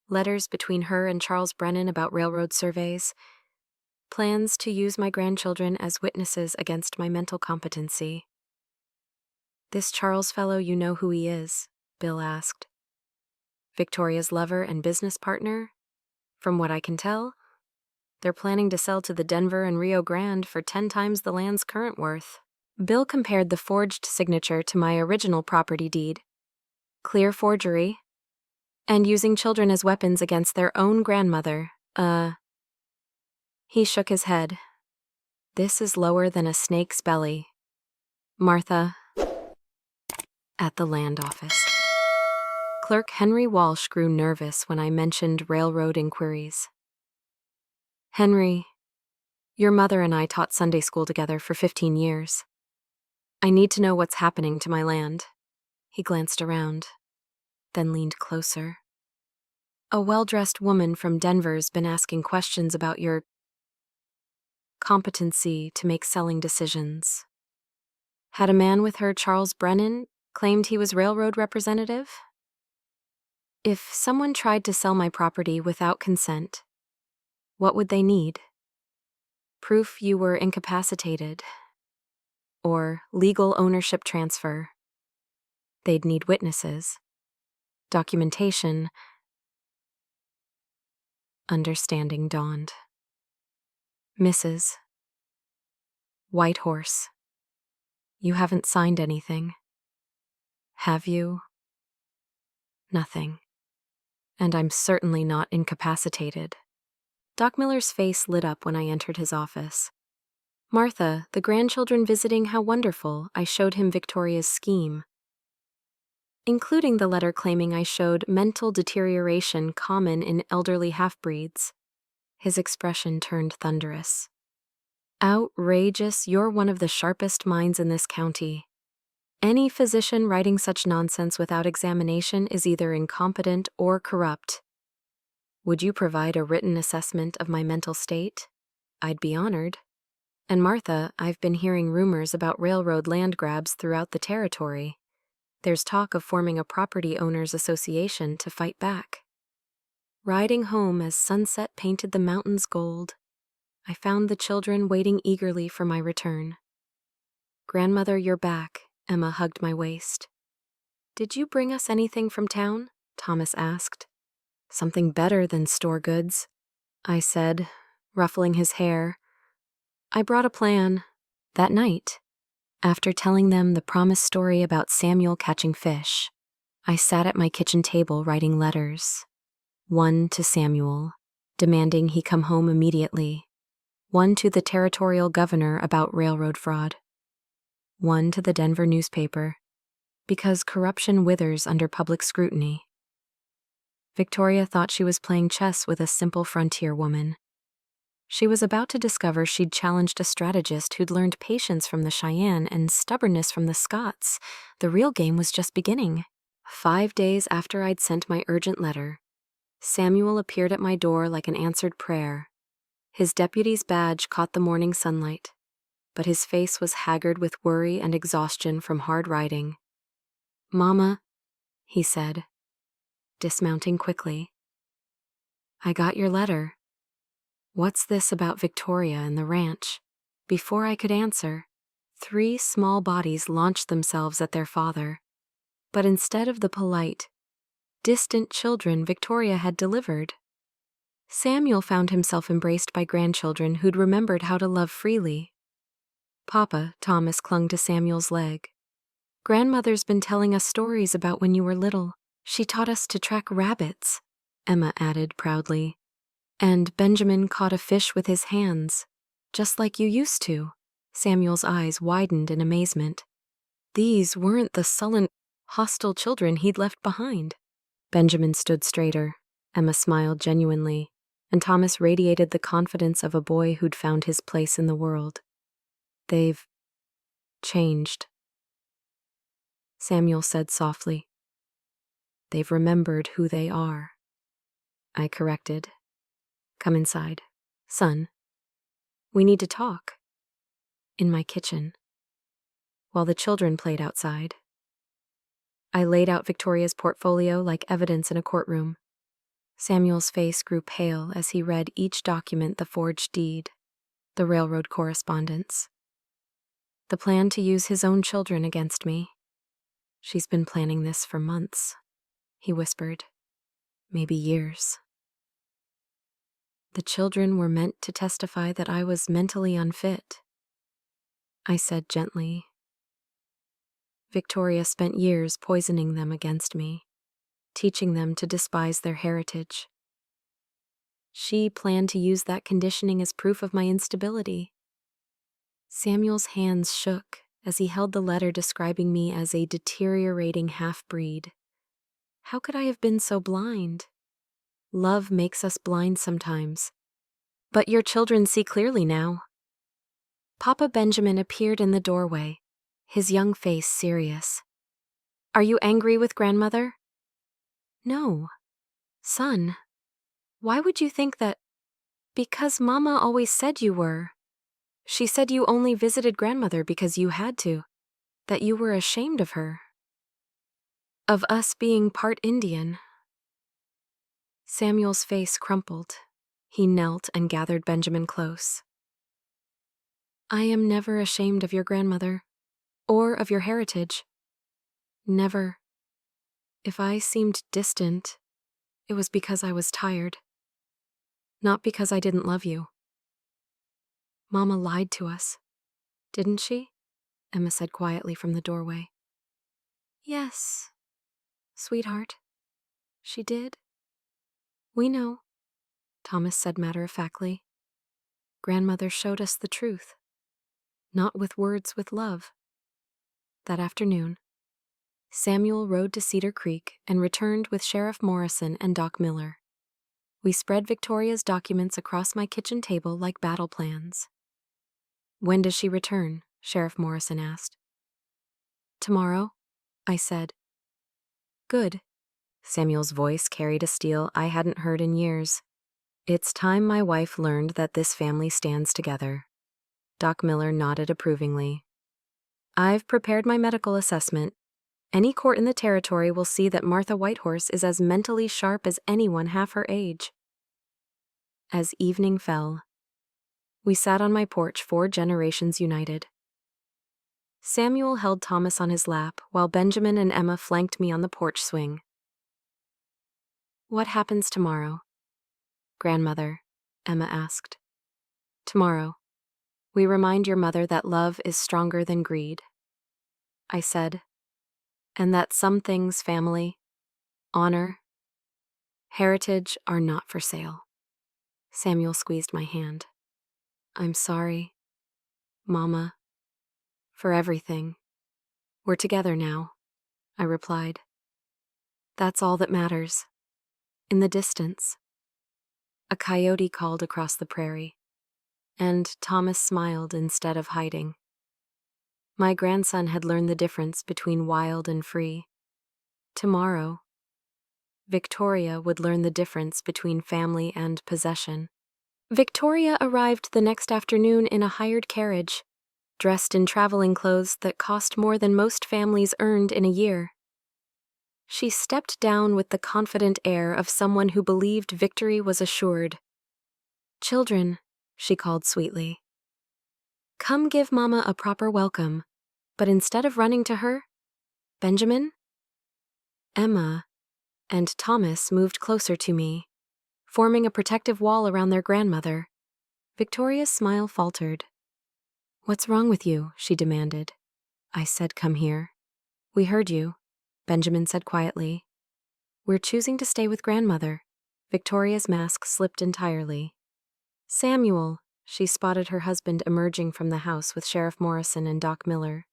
Letters between her and Charles Brennan about railroad surveys. Plans to use my grandchildren as witnesses against my mental competency. "This Charles fellow, you know who he is?" Bill asked. "Victoria's lover and business partner? From what I can tell, they're planning to sell to the Denver and Rio Grande for 10 times the land's current worth." Bill compared the forged signature to my original property deed. Clear forgery. And using children as weapons against their own grandmother. He shook his head. "This is lower than a snake's belly." "Martha." At the land office. Clerk Henry Walsh grew nervous when I mentioned railroad inquiries. "Henry, your mother and I taught Sunday school together for 15 years. I need to know what's happening to my land." He glanced around, then leaned closer. "A well-dressed woman from Denver's been asking questions about your competency to make selling decisions. Had a man with her, Charles Brennan, claimed he was railroad representative? If someone tried to sell my property without consent, what would they need? Proof you were incapacitated, or legal ownership transfer. They'd need witnesses, documentation." Understanding dawned. "Mrs. Whitehorse, you haven't signed anything, have you?" "Nothing. And I'm certainly not incapacitated." Doc Miller's face lit up when I entered his office. "Martha, the grandchildren visiting, how wonderful." I showed him Victoria's scheme. including the letter claiming I showed mental deterioration common in elderly half-breeds. His expression turned thunderous. Outrageous, you're one of the sharpest minds in this county. Any physician writing such nonsense without examination is either incompetent or corrupt. Would you provide a written assessment of my mental state? I'd be honored. And Martha, I've been hearing rumors about railroad land grabs throughout the territory. There's talk of forming a property owners association to fight back. Riding home as sunset painted the mountains gold, I found the children waiting eagerly for my return. Grandmother, you're back, Emma hugged my waist. Did you bring us anything from town? Thomas asked. Something better than store goods, I said, ruffling his hair. I brought a plan. That night, after telling them the promised story about Samuel catching fish, I sat at my kitchen table writing letters. One to Samuel, demanding he come home immediately. One to the territorial governor about railroad fraud. One to the Denver newspaper, because corruption withers under public scrutiny. Victoria thought she was playing chess with a simple frontier woman. She was about to discover she'd challenged a strategist who'd learned patience from the Cheyenne and stubbornness from the Scots. The real game was just beginning. 5 days after I'd sent my urgent letter, Samuel appeared at my door like an answered prayer. His deputy's badge caught the morning sunlight, but his face was haggard with worry and exhaustion from hard riding. "Mama," he said, dismounting quickly. "I got your letter. What's this about Victoria and the ranch?" Before I could answer, 3 small bodies launched themselves at their father. But instead of the polite, distant children Victoria had delivered, Samuel found himself embraced by grandchildren who'd remembered how to love freely. "Papa," Thomas clung to Samuel's leg. "Grandmother's been telling us stories about when you were little. She taught us to track rabbits," Emma added proudly. "And Benjamin caught a fish with his hands, just like you used to." Samuel's eyes widened in amazement. These weren't the sullen, hostile children he'd left behind. Benjamin stood straighter. Emma smiled genuinely, and Thomas radiated the confidence of a boy who'd found his place in the world. "They've changed," Samuel said softly. "They've remembered who they are." I corrected. "Come inside, son. We need to talk." In my kitchen, while the children played outside, I laid out Victoria's portfolio like evidence in a courtroom. Samuel's face grew pale as he read each document: the forged deed, the railroad correspondence, the plan to use his own children against me. "She's been planning this for months," he whispered. "Maybe years." "The children were meant to testify that I was mentally unfit," I said gently. "Victoria spent years poisoning them against me, teaching them to despise their heritage. She planned to use that conditioning as proof of my instability." Samuel's hands shook as he held the letter describing me as a deteriorating half-breed. How could I have been so blind? Love makes us blind sometimes. "But your children see clearly now." Papa Benjamin appeared in the doorway, his young face serious. "Are you angry with grandmother?" "No. Son, why would you think that?" "Because Mama always said you were. She said you only visited grandmother because you had to, that you were ashamed of her. Of us being part Indian." Samuel's face crumpled. He knelt and gathered Benjamin close. "I am never ashamed of your grandmother, or of your heritage. Never. If I seemed distant, it was because I was tired, not because I didn't love you. Mama lied to us, didn't she?" Emma said quietly from the doorway. "Yes, sweetheart, she did. We know," Thomas said matter-of-factly. "Grandmother showed us the truth, not with words, with love." That afternoon, Samuel rode to Cedar Creek and returned with Sheriff Morrison and Doc Miller. We spread Victoria's documents across my kitchen table like battle plans. "When does she return?" Sheriff Morrison asked. "Tomorrow," I said. "Good." Samuel's voice carried a steel I hadn't heard in years. "It's time my wife learned that this family stands together." Doc Miller nodded approvingly. "I've prepared my medical assessment. Any court in the territory will see that Martha Whitehorse is as mentally sharp as anyone half her age." As evening fell, we sat on my porch, 4 generations united. Samuel held Thomas on his lap, while Benjamin and Emma flanked me on the porch swing. "What happens tomorrow?" "Grandmother," Emma asked. "Tomorrow, we remind your mother that love is stronger than greed," I said, "and that some things, family, honor, heritage, are not for sale." Samuel squeezed my hand. "I'm sorry, Mama, for everything. We're together now," I replied. "That's all that matters." In the distance, a coyote called across the prairie, and Thomas smiled instead of hiding. My grandson had learned the difference between wild and free. Tomorrow, Victoria would learn the difference between family and possession. Victoria arrived the next afternoon in a hired carriage, dressed in traveling clothes that cost more than most families earned in a year. She stepped down with the confident air of someone who believed victory was assured. "Children," she called sweetly, "come give Mama a proper welcome." But instead of running to her, Benjamin, Emma, and Thomas moved closer to me, forming a protective wall around their grandmother. Victoria's smile faltered. "What's wrong with you?" she demanded. I said, "Come here." "We heard you," Benjamin said quietly. "We're choosing to stay with grandmother." Victoria's mask slipped entirely. "Samuel," she spotted her husband emerging from the house with Sheriff Morrison and Doc Miller.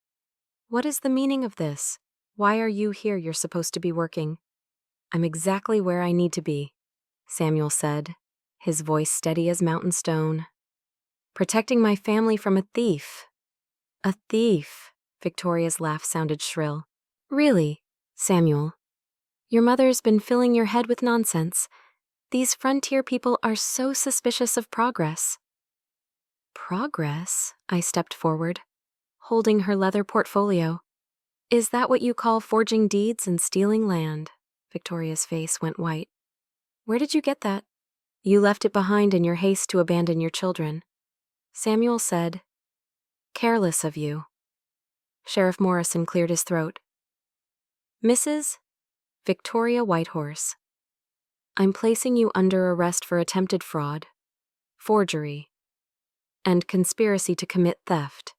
"What is the meaning of this? Why are you here? You're supposed to be working." "I'm exactly where I need to be," Samuel said, his voice steady as mountain stone. "Protecting my family from a thief." "A thief?" Victoria's laugh sounded shrill. "Really, Samuel? Your mother's been filling your head with nonsense. These frontier people are so suspicious of progress." "Progress?" I stepped forward, holding her leather portfolio. "Is that what you call forging deeds and stealing land?" Victoria's face went white. "Where did you get that?" "You left it behind in your haste to abandon your children," Samuel said. "Careless of you." Sheriff Morrison cleared his throat. "Mrs. Victoria Whitehorse, I'm placing you under arrest for attempted fraud, forgery, and conspiracy to commit theft."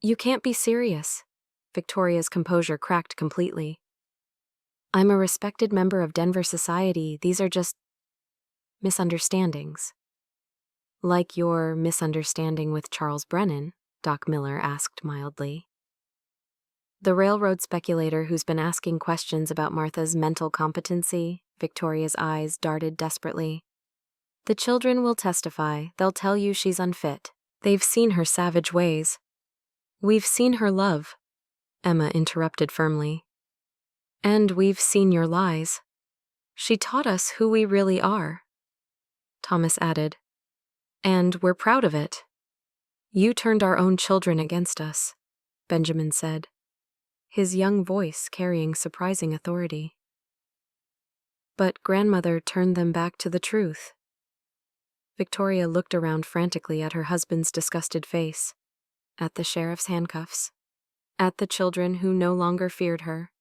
"You can't be serious." Victoria's composure cracked completely. "I'm a respected member of Denver society. These are just misunderstandings." "Like your misunderstanding with Charles Brennan?" Doc Miller asked mildly. "The railroad speculator who's been asking questions about Martha's mental competency?" Victoria's eyes darted desperately. "The children will testify. They'll tell you she's unfit. They've seen her savage ways." "We've seen her love," Emma interrupted firmly. "And we've seen your lies. She taught us who we really are," Thomas added. "And we're proud of it." "You turned our own children against us," Benjamin said, his young voice carrying surprising authority. "But grandmother turned them back to the truth." Victoria looked around frantically at her husband's disgusted face, at the sheriff's handcuffs, at the children who no longer feared her,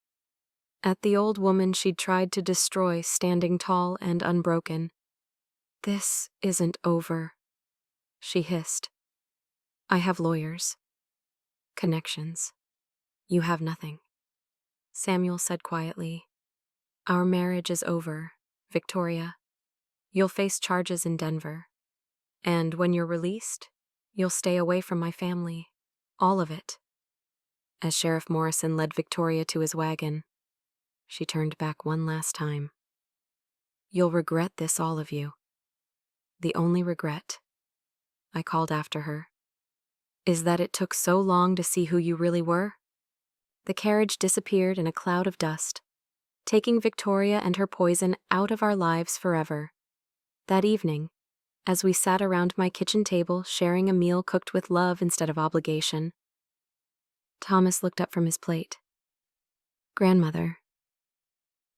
at the old woman she'd tried to destroy standing tall and unbroken. "This isn't over," she hissed. "I have lawyers, connections. You have nothing." Samuel said quietly, "Our marriage is over, Victoria. You'll face charges in Denver. And when you're released, you'll stay away from my family. All of it." as Sheriff Morrison led Victoria to his wagon. She turned back one last time. "You'll regret this, all of you. The only regret," I called after her, "is that it took so long to see who you really were." The carriage disappeared in a cloud of dust, taking Victoria and her poison out of our lives forever. That evening, as we sat around my kitchen table sharing a meal cooked with love instead of obligation, Thomas looked up from his plate. "Grandmother,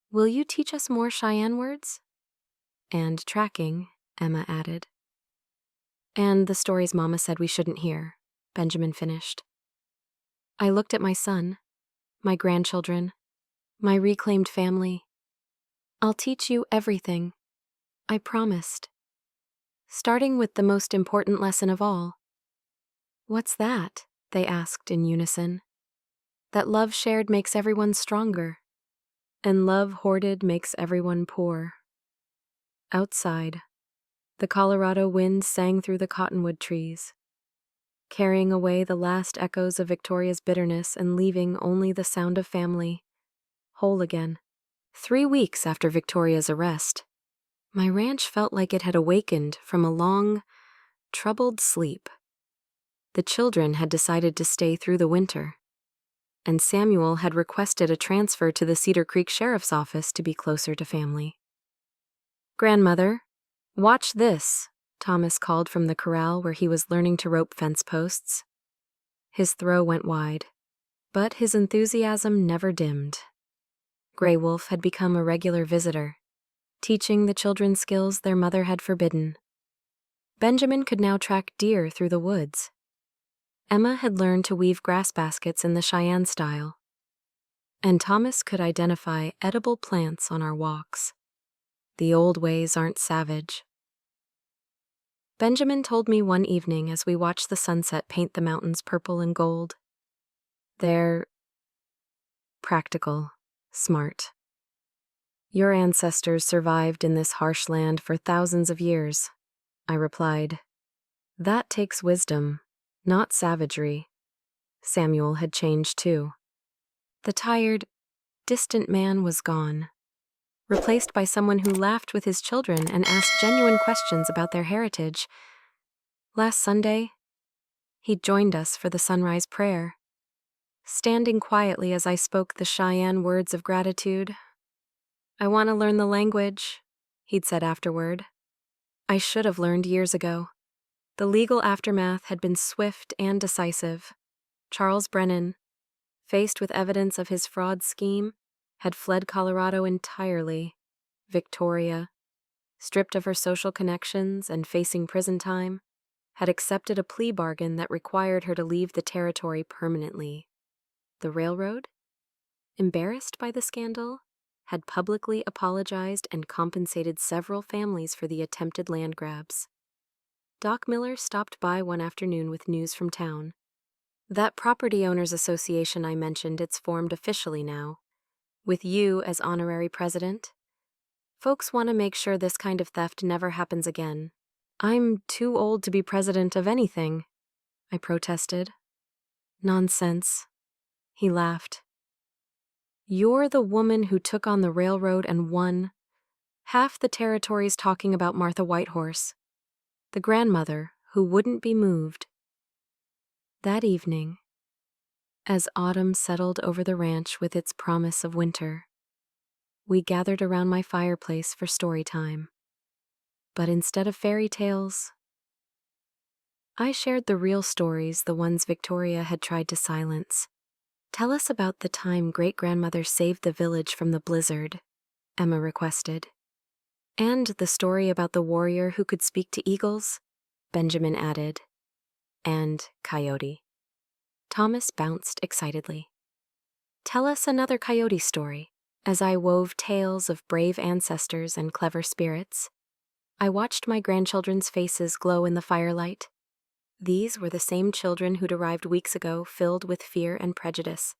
will you teach us more Cheyenne words?" "And tracking," Emma added. "And the stories Mama said we shouldn't hear," Benjamin finished. I looked at my son, my grandchildren, my reclaimed family. "I'll teach you everything," I promised. Starting with the most important lesson of all. "What's that?" they asked in unison. "That love shared makes everyone stronger, and love hoarded makes everyone poor." Outside, the Colorado wind sang through the cottonwood trees, carrying away the last echoes of Victoria's bitterness and leaving only the sound of family, whole again. 3 weeks after Victoria's arrest, my ranch felt like it had awakened from a long, troubled sleep. The children had decided to stay through the winter, and Samuel had requested a transfer to the Cedar Creek Sheriff's Office to be closer to family. "Grandmother, watch this," Thomas called from the corral where he was learning to rope fence posts. His throw went wide, but his enthusiasm never dimmed. Grey Wolf had become a regular visitor, teaching the children skills their mother had forbidden. Benjamin could now track deer through the woods. Emma had learned to weave grass baskets in the Cheyenne style, and Thomas could identify edible plants on our walks. The old ways aren't savage. Benjamin told me one evening as we watched the sunset paint the mountains purple and gold. "They're practical, smart. Your ancestors survived in this harsh land for thousands of years," I replied. "That takes wisdom, not savagery." Samuel had changed too. The tired, distant man was gone, replaced by someone who laughed with his children and asked genuine questions about their heritage. Last Sunday, he joined us for the sunrise prayer, standing quietly as I spoke the Cheyenne words of gratitude. "I want to learn the language," he'd said afterward. "I should have learned years ago." The legal aftermath had been swift and decisive. Charles Brennan, faced with evidence of his fraud scheme, had fled Colorado entirely. Victoria, stripped of her social connections and facing prison time, had accepted a plea bargain that required her to leave the territory permanently. The railroad, embarrassed by the scandal, had publicly apologized and compensated several families for the attempted land grabs. Doc Miller stopped by one afternoon with news from town. "That property owners association I mentioned, it's formed officially now, with you as honorary president. Folks want to make sure this kind of theft never happens again." "I'm too old to be president of anything," I protested. "Nonsense," he laughed. "You're the woman who took on the railroad and won. Half the territory's talking about Martha Whitehorse, the grandmother who wouldn't be moved." That evening, as autumn settled over the ranch with its promise of winter, we gathered around my fireplace for story time. But instead of fairy tales, I shared the real stories, the ones Victoria had tried to silence. "Tell us about the time great-grandmother saved the village from the blizzard," Emma requested. "And the story about the warrior who could speak to eagles," Benjamin added. "And coyote." Thomas bounced excitedly. "Tell us another coyote story," as I wove tales of brave ancestors and clever spirits. I watched my grandchildren's faces glow in the firelight. These were the same children who'd arrived weeks ago, filled with fear and prejudice.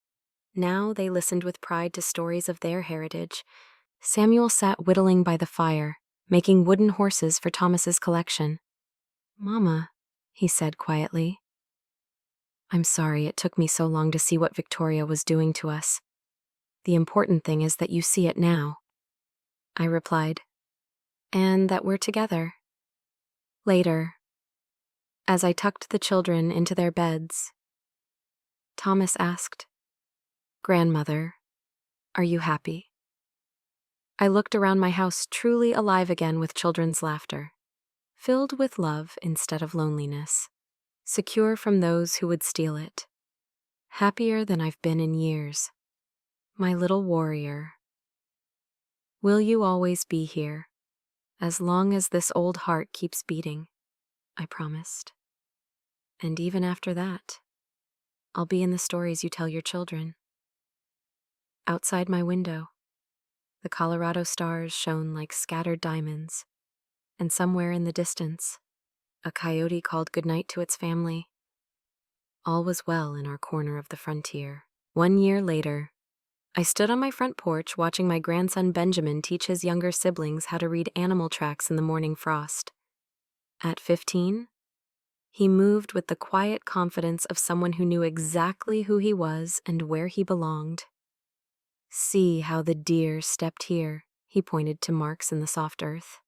Now they listened with pride to stories of their heritage. Samuel sat whittling by the fire, making wooden horses for Thomas's collection. "Mama," he said quietly, I'm sorry it took me so long to see what Victoria was doing to us. The important thing is that you see it now, I replied, and that we're together. Later, as I tucked the children into their beds, Thomas asked, "Grandmother, are you happy?" I looked around my house, truly alive again with children's laughter, filled with love instead of loneliness, secure from those who would steal it, happier than I've been in years. My little warrior. Will you always be here, as long as this old heart keeps beating? I promised. And even after that, I'll be in the stories you tell your children. Outside my window, the Colorado stars shone like scattered diamonds, and somewhere in the distance, a coyote called goodnight to its family. All was well in our corner of the frontier. 1 year later, I stood on my front porch watching my grandson Benjamin teach his younger siblings how to read animal tracks in the morning frost. At 15, he moved with the quiet confidence of someone who knew exactly who he was and where he belonged. "See how the deer stepped here," he pointed to marks in the soft earth.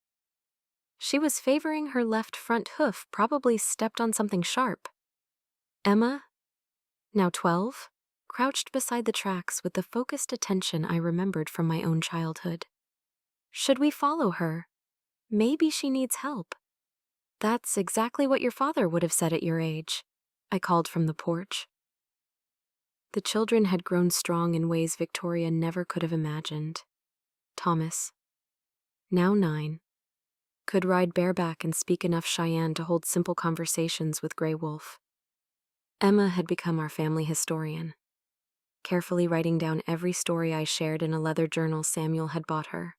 She was favoring her left front hoof, probably stepped on something sharp. Emma, now 12, crouched beside the tracks with the focused attention I remembered from my own childhood. "Should we follow her? Maybe she needs help." "That's exactly what your father would have said at your age," I called from the porch. The children had grown strong in ways Victoria never could have imagined. Thomas, now 9, could ride bareback and speak enough Cheyenne to hold simple conversations with Grey Wolf. Emma had become our family historian, carefully writing down every story I shared in a leather journal Samuel had bought her.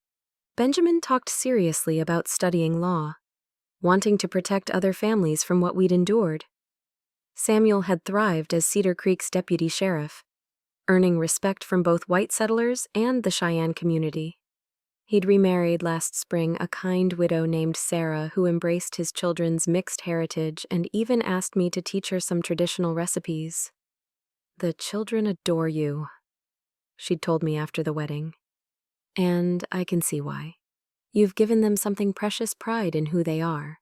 Benjamin talked seriously about studying law, wanting to protect other families from what we'd endured. Samuel had thrived as Cedar Creek's deputy sheriff, earning respect from both white settlers and the Cheyenne community. He'd remarried last spring a kind widow named Sarah who embraced his children's mixed heritage and even asked me to teach her some traditional recipes. "The children adore you," she'd told me after the wedding. "And I can see why. You've given them something precious pride in who they are."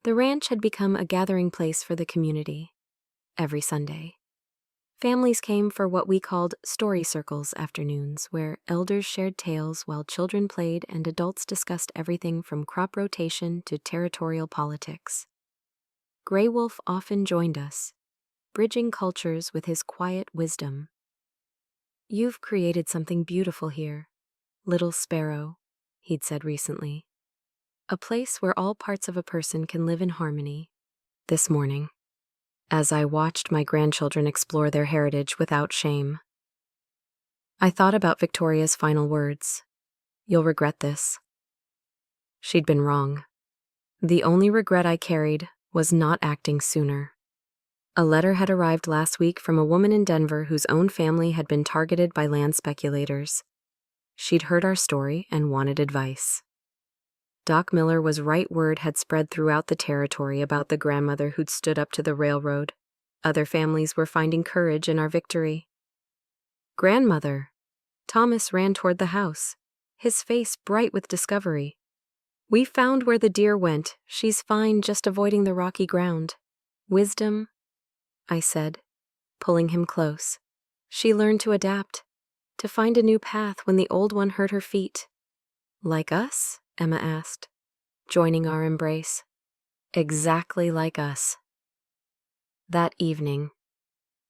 The ranch had become a gathering place for the community. Every Sunday, families came for what we called story circles afternoons, where elders shared tales while children played and adults discussed everything from crop rotation to territorial politics. Grey Wolf often joined us, bridging cultures with his quiet wisdom. "You've created something beautiful here, little sparrow," he'd said recently. "A place where all parts of a person can live in harmony." This morning, as I watched my grandchildren explore their heritage without shame, I thought about Victoria's final words. "You'll regret this." She'd been wrong. The only regret I carried was not acting sooner. A letter had arrived last week from a woman in Denver whose own family had been targeted by land speculators. She'd heard our story and wanted advice. Doc Miller was right. Word had spread throughout the territory about the grandmother who'd stood up to the railroad. Other families were finding courage in our victory. "Grandmother!" Thomas ran toward the house, his face bright with discovery. "We found where the deer went. She's fine, just avoiding the rocky ground." "Wisdom," I said, pulling him close. "She learned to adapt, to find a new path when the old one hurt her feet." "Like us?" Emma asked, joining our embrace. "Exactly like us." That evening,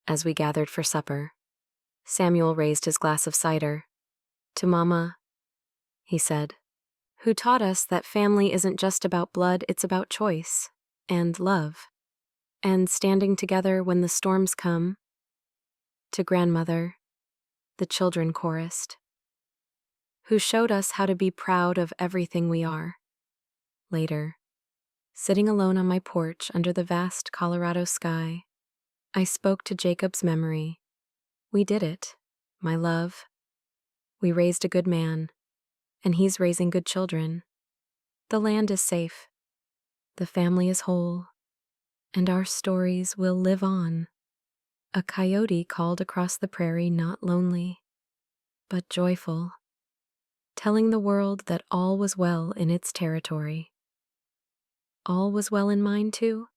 as we gathered for supper, Samuel raised his glass of cider. "To Mama," he said, "who taught us that family isn't just about blood, it's about choice and love, and standing together when the storms come." To Grandmother, the children chorused, "who showed us how to be proud of everything we are." Later, sitting alone on my porch under the vast Colorado sky, I spoke to Jacob's memory. "We did it, my love. We raised a good man, and he's raising good children. The land is safe. The family is whole, and our stories will live on." A coyote called across the prairie, not lonely, but joyful, telling the world that all was well in its territory. All was well in mine, too.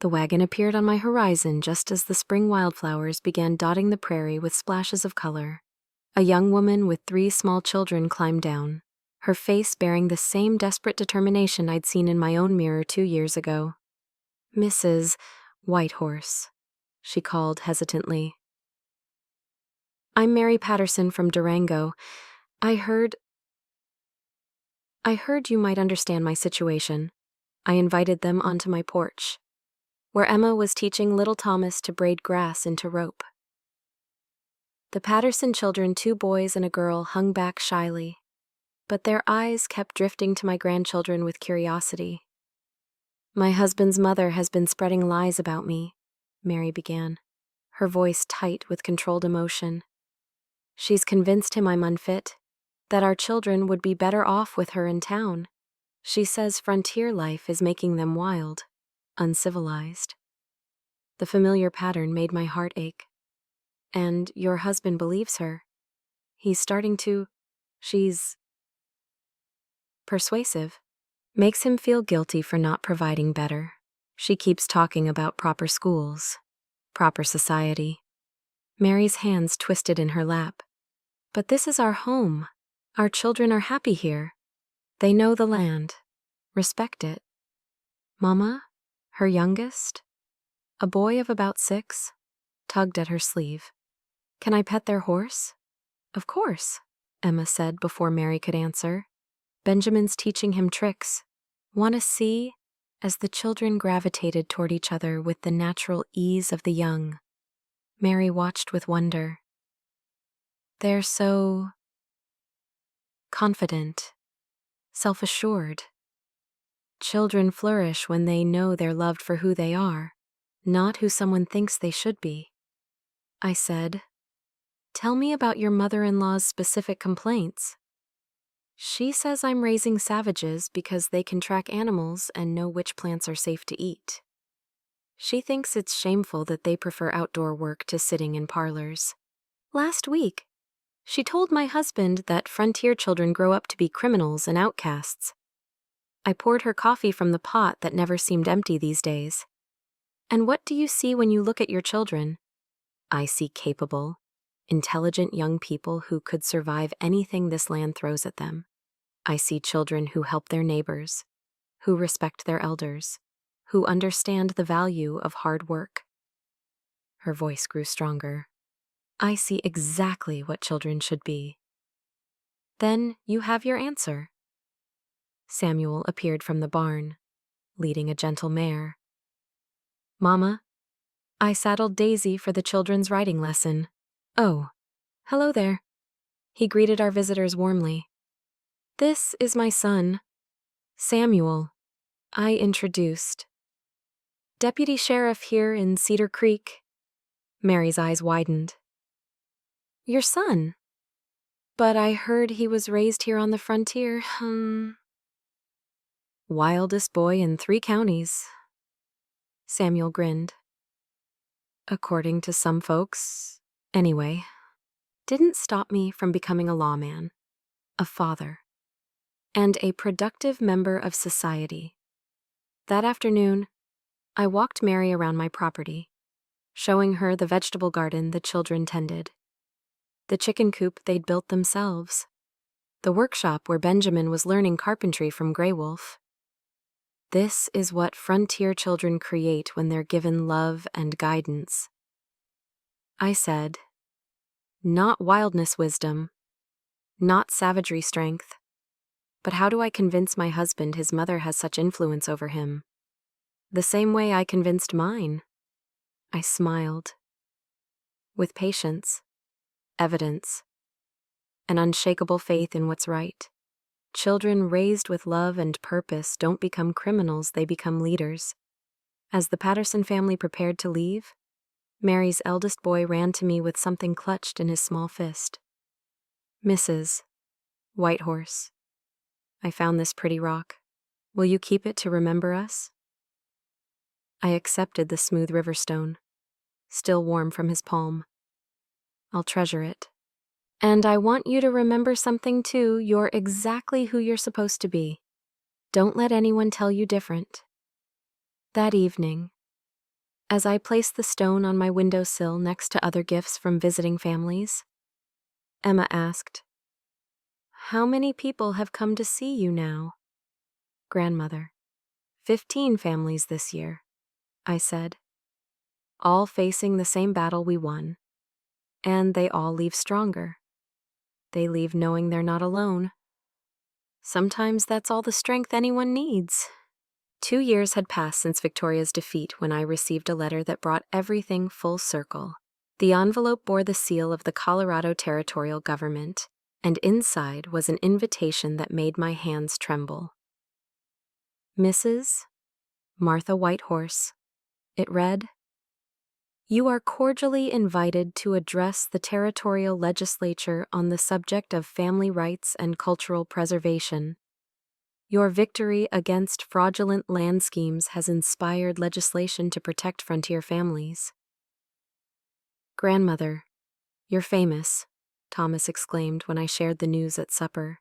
The wagon appeared on my horizon just as the spring wildflowers began dotting the prairie with splashes of color. A young woman with 3 small children climbed down, her face bearing the same desperate determination I'd seen in my own mirror 2 years ago. "Mrs. Whitehorse," she called hesitantly. "I'm Mary Patterson from Durango. I heard you might understand my situation." I invited them onto my porch, where Emma was teaching little Thomas to braid grass into rope. The Patterson children, 2 boys and a girl, hung back shyly, but their eyes kept drifting to my grandchildren with curiosity. "My husband's mother has been spreading lies about me," Mary began, her voice tight with controlled emotion. "She's convinced him I'm unfit, that our children would be better off with her in town. She says frontier life is making them wild, uncivilized." The familiar pattern made my heart ache. "And your husband believes her. He's starting to. She's persuasive. Makes him feel guilty for not providing better. She keeps talking about proper schools, proper society." Mary's hands twisted in her lap. "But this is our home. Our children are happy here. They know the land, respect it." Mama, her youngest, a boy of about 6, tugged at her sleeve. "Can I pet their horse?" "Of course," Emma said before Mary could answer. "Benjamin's teaching him tricks. Want to see?" As the children gravitated toward each other with the natural ease of the young, Mary watched with wonder. "They're so confident, self-assured. Children flourish when they know they're loved for who they are, not who someone thinks they should be." I said, "Tell me about your mother-in-law's specific complaints." "She says I'm raising savages because they can track animals and know which plants are safe to eat. She thinks it's shameful that they prefer outdoor work to sitting in parlors. Last week, she told my husband that frontier children grow up to be criminals and outcasts. I poured her coffee from the pot that never seemed empty these days. And what do you see when you look at your children? I see capable, intelligent young people who could survive anything this land throws at them. I see children who help their neighbors, who respect their elders, who understand the value of hard work." Her voice grew stronger. "I see exactly what children should be." "Then you have your answer." Samuel appeared from the barn, leading a gentle mare. "Mama, I saddled Daisy for the children's riding lesson." "Oh, hello there." He greeted our visitors warmly. "This is my son, Samuel," I introduced. "Deputy Sheriff here in Cedar Creek." Mary's eyes widened. "Your son? But I heard he was raised here on the frontier, Wildest boy in 3 counties. Samuel grinned. "According to some folks, anyway." Didn't stop me from becoming a lawman, a father, and a productive member of society. That afternoon, I walked Mary around my property, showing her the vegetable garden the children tended, the chicken coop they'd built themselves, the workshop where Benjamin was learning carpentry from Grey Wolf. This is what frontier children create when they're given love and guidance. I said, not wildness wisdom, not savagery strength, but how do I convince my husband his mother has such influence over him? The same way I convinced mine. I smiled. With patience, evidence, an unshakable faith in what's right. Children raised with love and purpose don't become criminals, they become leaders. As the Patterson family prepared to leave, Mary's eldest boy ran to me with something clutched in his small fist. "Mrs. Whitehorse, I found this pretty rock. Will you keep it to remember us?" I accepted the smooth river stone, still warm from his palm. I'll treasure it. And I want you to remember something too. You're exactly who you're supposed to be. Don't let anyone tell you different. That evening, as I placed the stone on my windowsill next to other gifts from visiting families, Emma asked, "How many people have come to see you now?" "Grandmother, 15 families this year," I said, "all facing the same battle we won. And they all leave stronger. They leave knowing they're not alone. Sometimes that's all the strength anyone needs." 2 years had passed since Victoria's defeat when I received a letter that brought everything full circle. The envelope bore the seal of the Colorado Territorial Government, and inside was an invitation that made my hands tremble. "Mrs. Martha Whitehorse," it read, "you are cordially invited to address the territorial legislature on the subject of family rights and cultural preservation. Your victory against fraudulent land schemes has inspired legislation to protect frontier families." "Grandmother, you're famous," Thomas exclaimed when I shared the news at supper.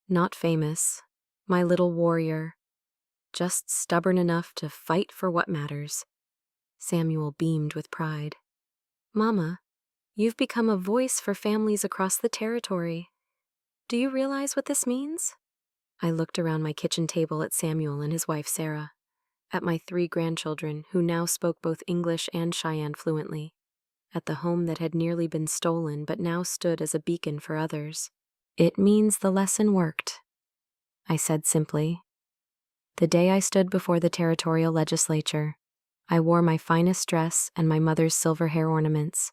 "Not famous, my little warrior, just stubborn enough to fight for what matters." Samuel beamed with pride. "Mama, you've become a voice for families across the territory. Do you realize what this means?" I looked around my kitchen table at Samuel and his wife Sarah, at my 3 grandchildren who now spoke both English and Cheyenne fluently, at the home that had nearly been stolen but now stood as a beacon for others. "It means the lesson worked," I said simply. The day I stood before the territorial legislature, I wore my finest dress and my mother's silver hair ornaments.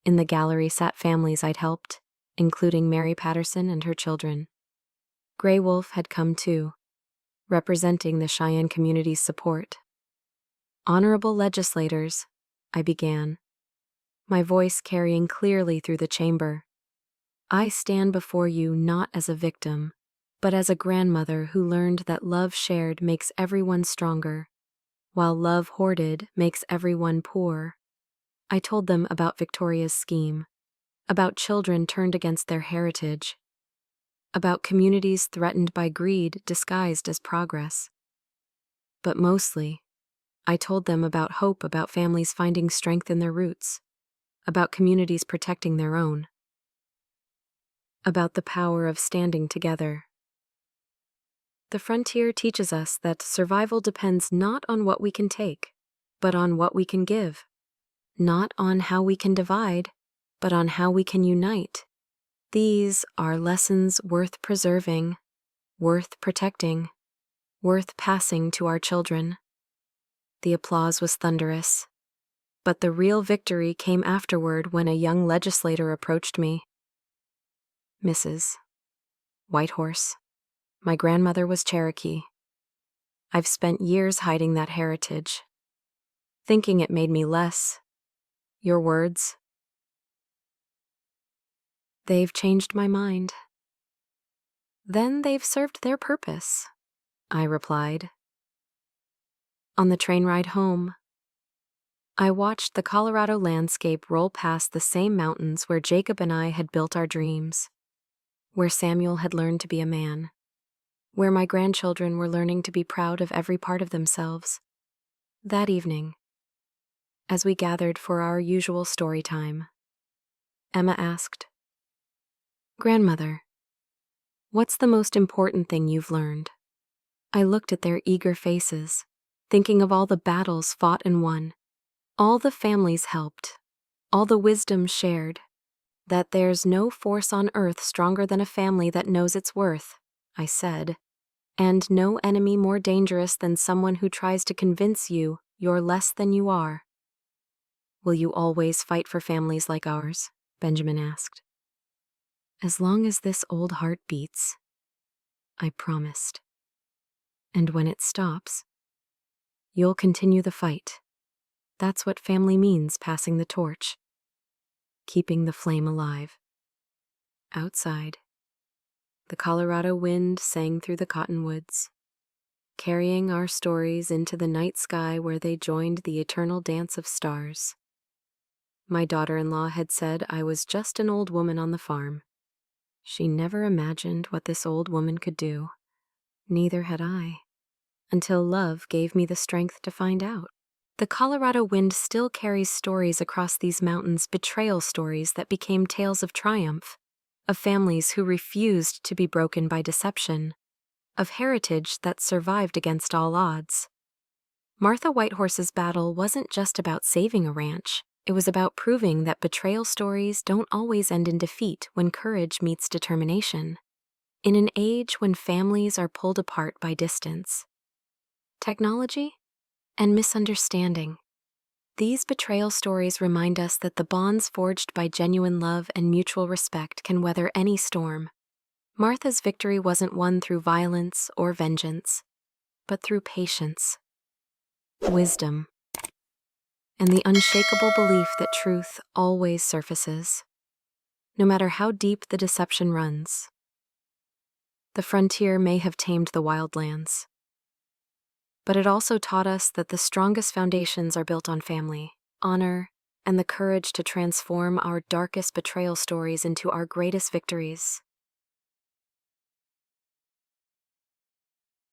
In the gallery sat families I'd helped, including Mary Patterson and her children. Gray Wolf had come too, representing the Cheyenne community's support. "Honorable legislators," I began, my voice carrying clearly through the chamber, "I stand before you not as a victim, but as a grandmother who learned that love shared makes everyone stronger, while love hoarded makes everyone poor." I told them about Victoria's scheme, about children turned against their heritage, about communities threatened by greed disguised as progress. But mostly, I told them about hope, about families finding strength in their roots, about communities protecting their own, about the power of standing together. The frontier teaches us that survival depends not on what we can take, but on what we can give, not on how we can divide, but on how we can unite. These are lessons worth preserving, worth protecting, worth passing to our children. The applause was thunderous, but the real victory came afterward when a young legislator approached me. "Mrs. Whitehorse, my grandmother was Cherokee. I've spent years hiding that heritage, thinking it made me less. Your words, they've changed my mind." "Then they've served their purpose," I replied. On the train ride home, I watched the Colorado landscape roll past the same mountains where Jacob and I had built our dreams, where Samuel had learned to be a man, where my grandchildren were learning to be proud of every part of themselves. That evening, as we gathered for our usual story time, Emma asked, "Grandmother, what's the most important thing you've learned?" I looked at their eager faces, thinking of all the battles fought and won, all the families helped, all the wisdom shared, that there's no force on earth stronger than a family that knows its worth, I said, and no enemy more dangerous than someone who tries to convince you you're less than you are. "Will you always fight for families like ours?" Benjamin asked. "As long as this old heart beats," I promised. "And when it stops, you'll continue the fight. That's what family means, passing the torch, keeping the flame alive." Outside, the Colorado wind sang through the cottonwoods, carrying our stories into the night sky where they joined the eternal dance of stars. My daughter-in-law had said I was just an old woman on the farm. She never imagined what this old woman could do. Neither had I, until love gave me the strength to find out. The Colorado wind still carries stories across these mountains, betrayal stories that became tales of triumph, of families who refused to be broken by deception, of heritage that survived against all odds. Martha Whitehorse's battle wasn't just about saving a ranch. It was about proving that betrayal stories don't always end in defeat when courage meets determination. In an age when families are pulled apart by distance, technology, and misunderstanding, these betrayal stories remind us that the bonds forged by genuine love and mutual respect can weather any storm. Martha's victory wasn't won through violence or vengeance, but through patience, wisdom, and the unshakable belief that truth always surfaces, no matter how deep the deception runs. The frontier may have tamed the wildlands, but it also taught us that the strongest foundations are built on family, honor, and the courage to transform our darkest betrayal stories into our greatest victories.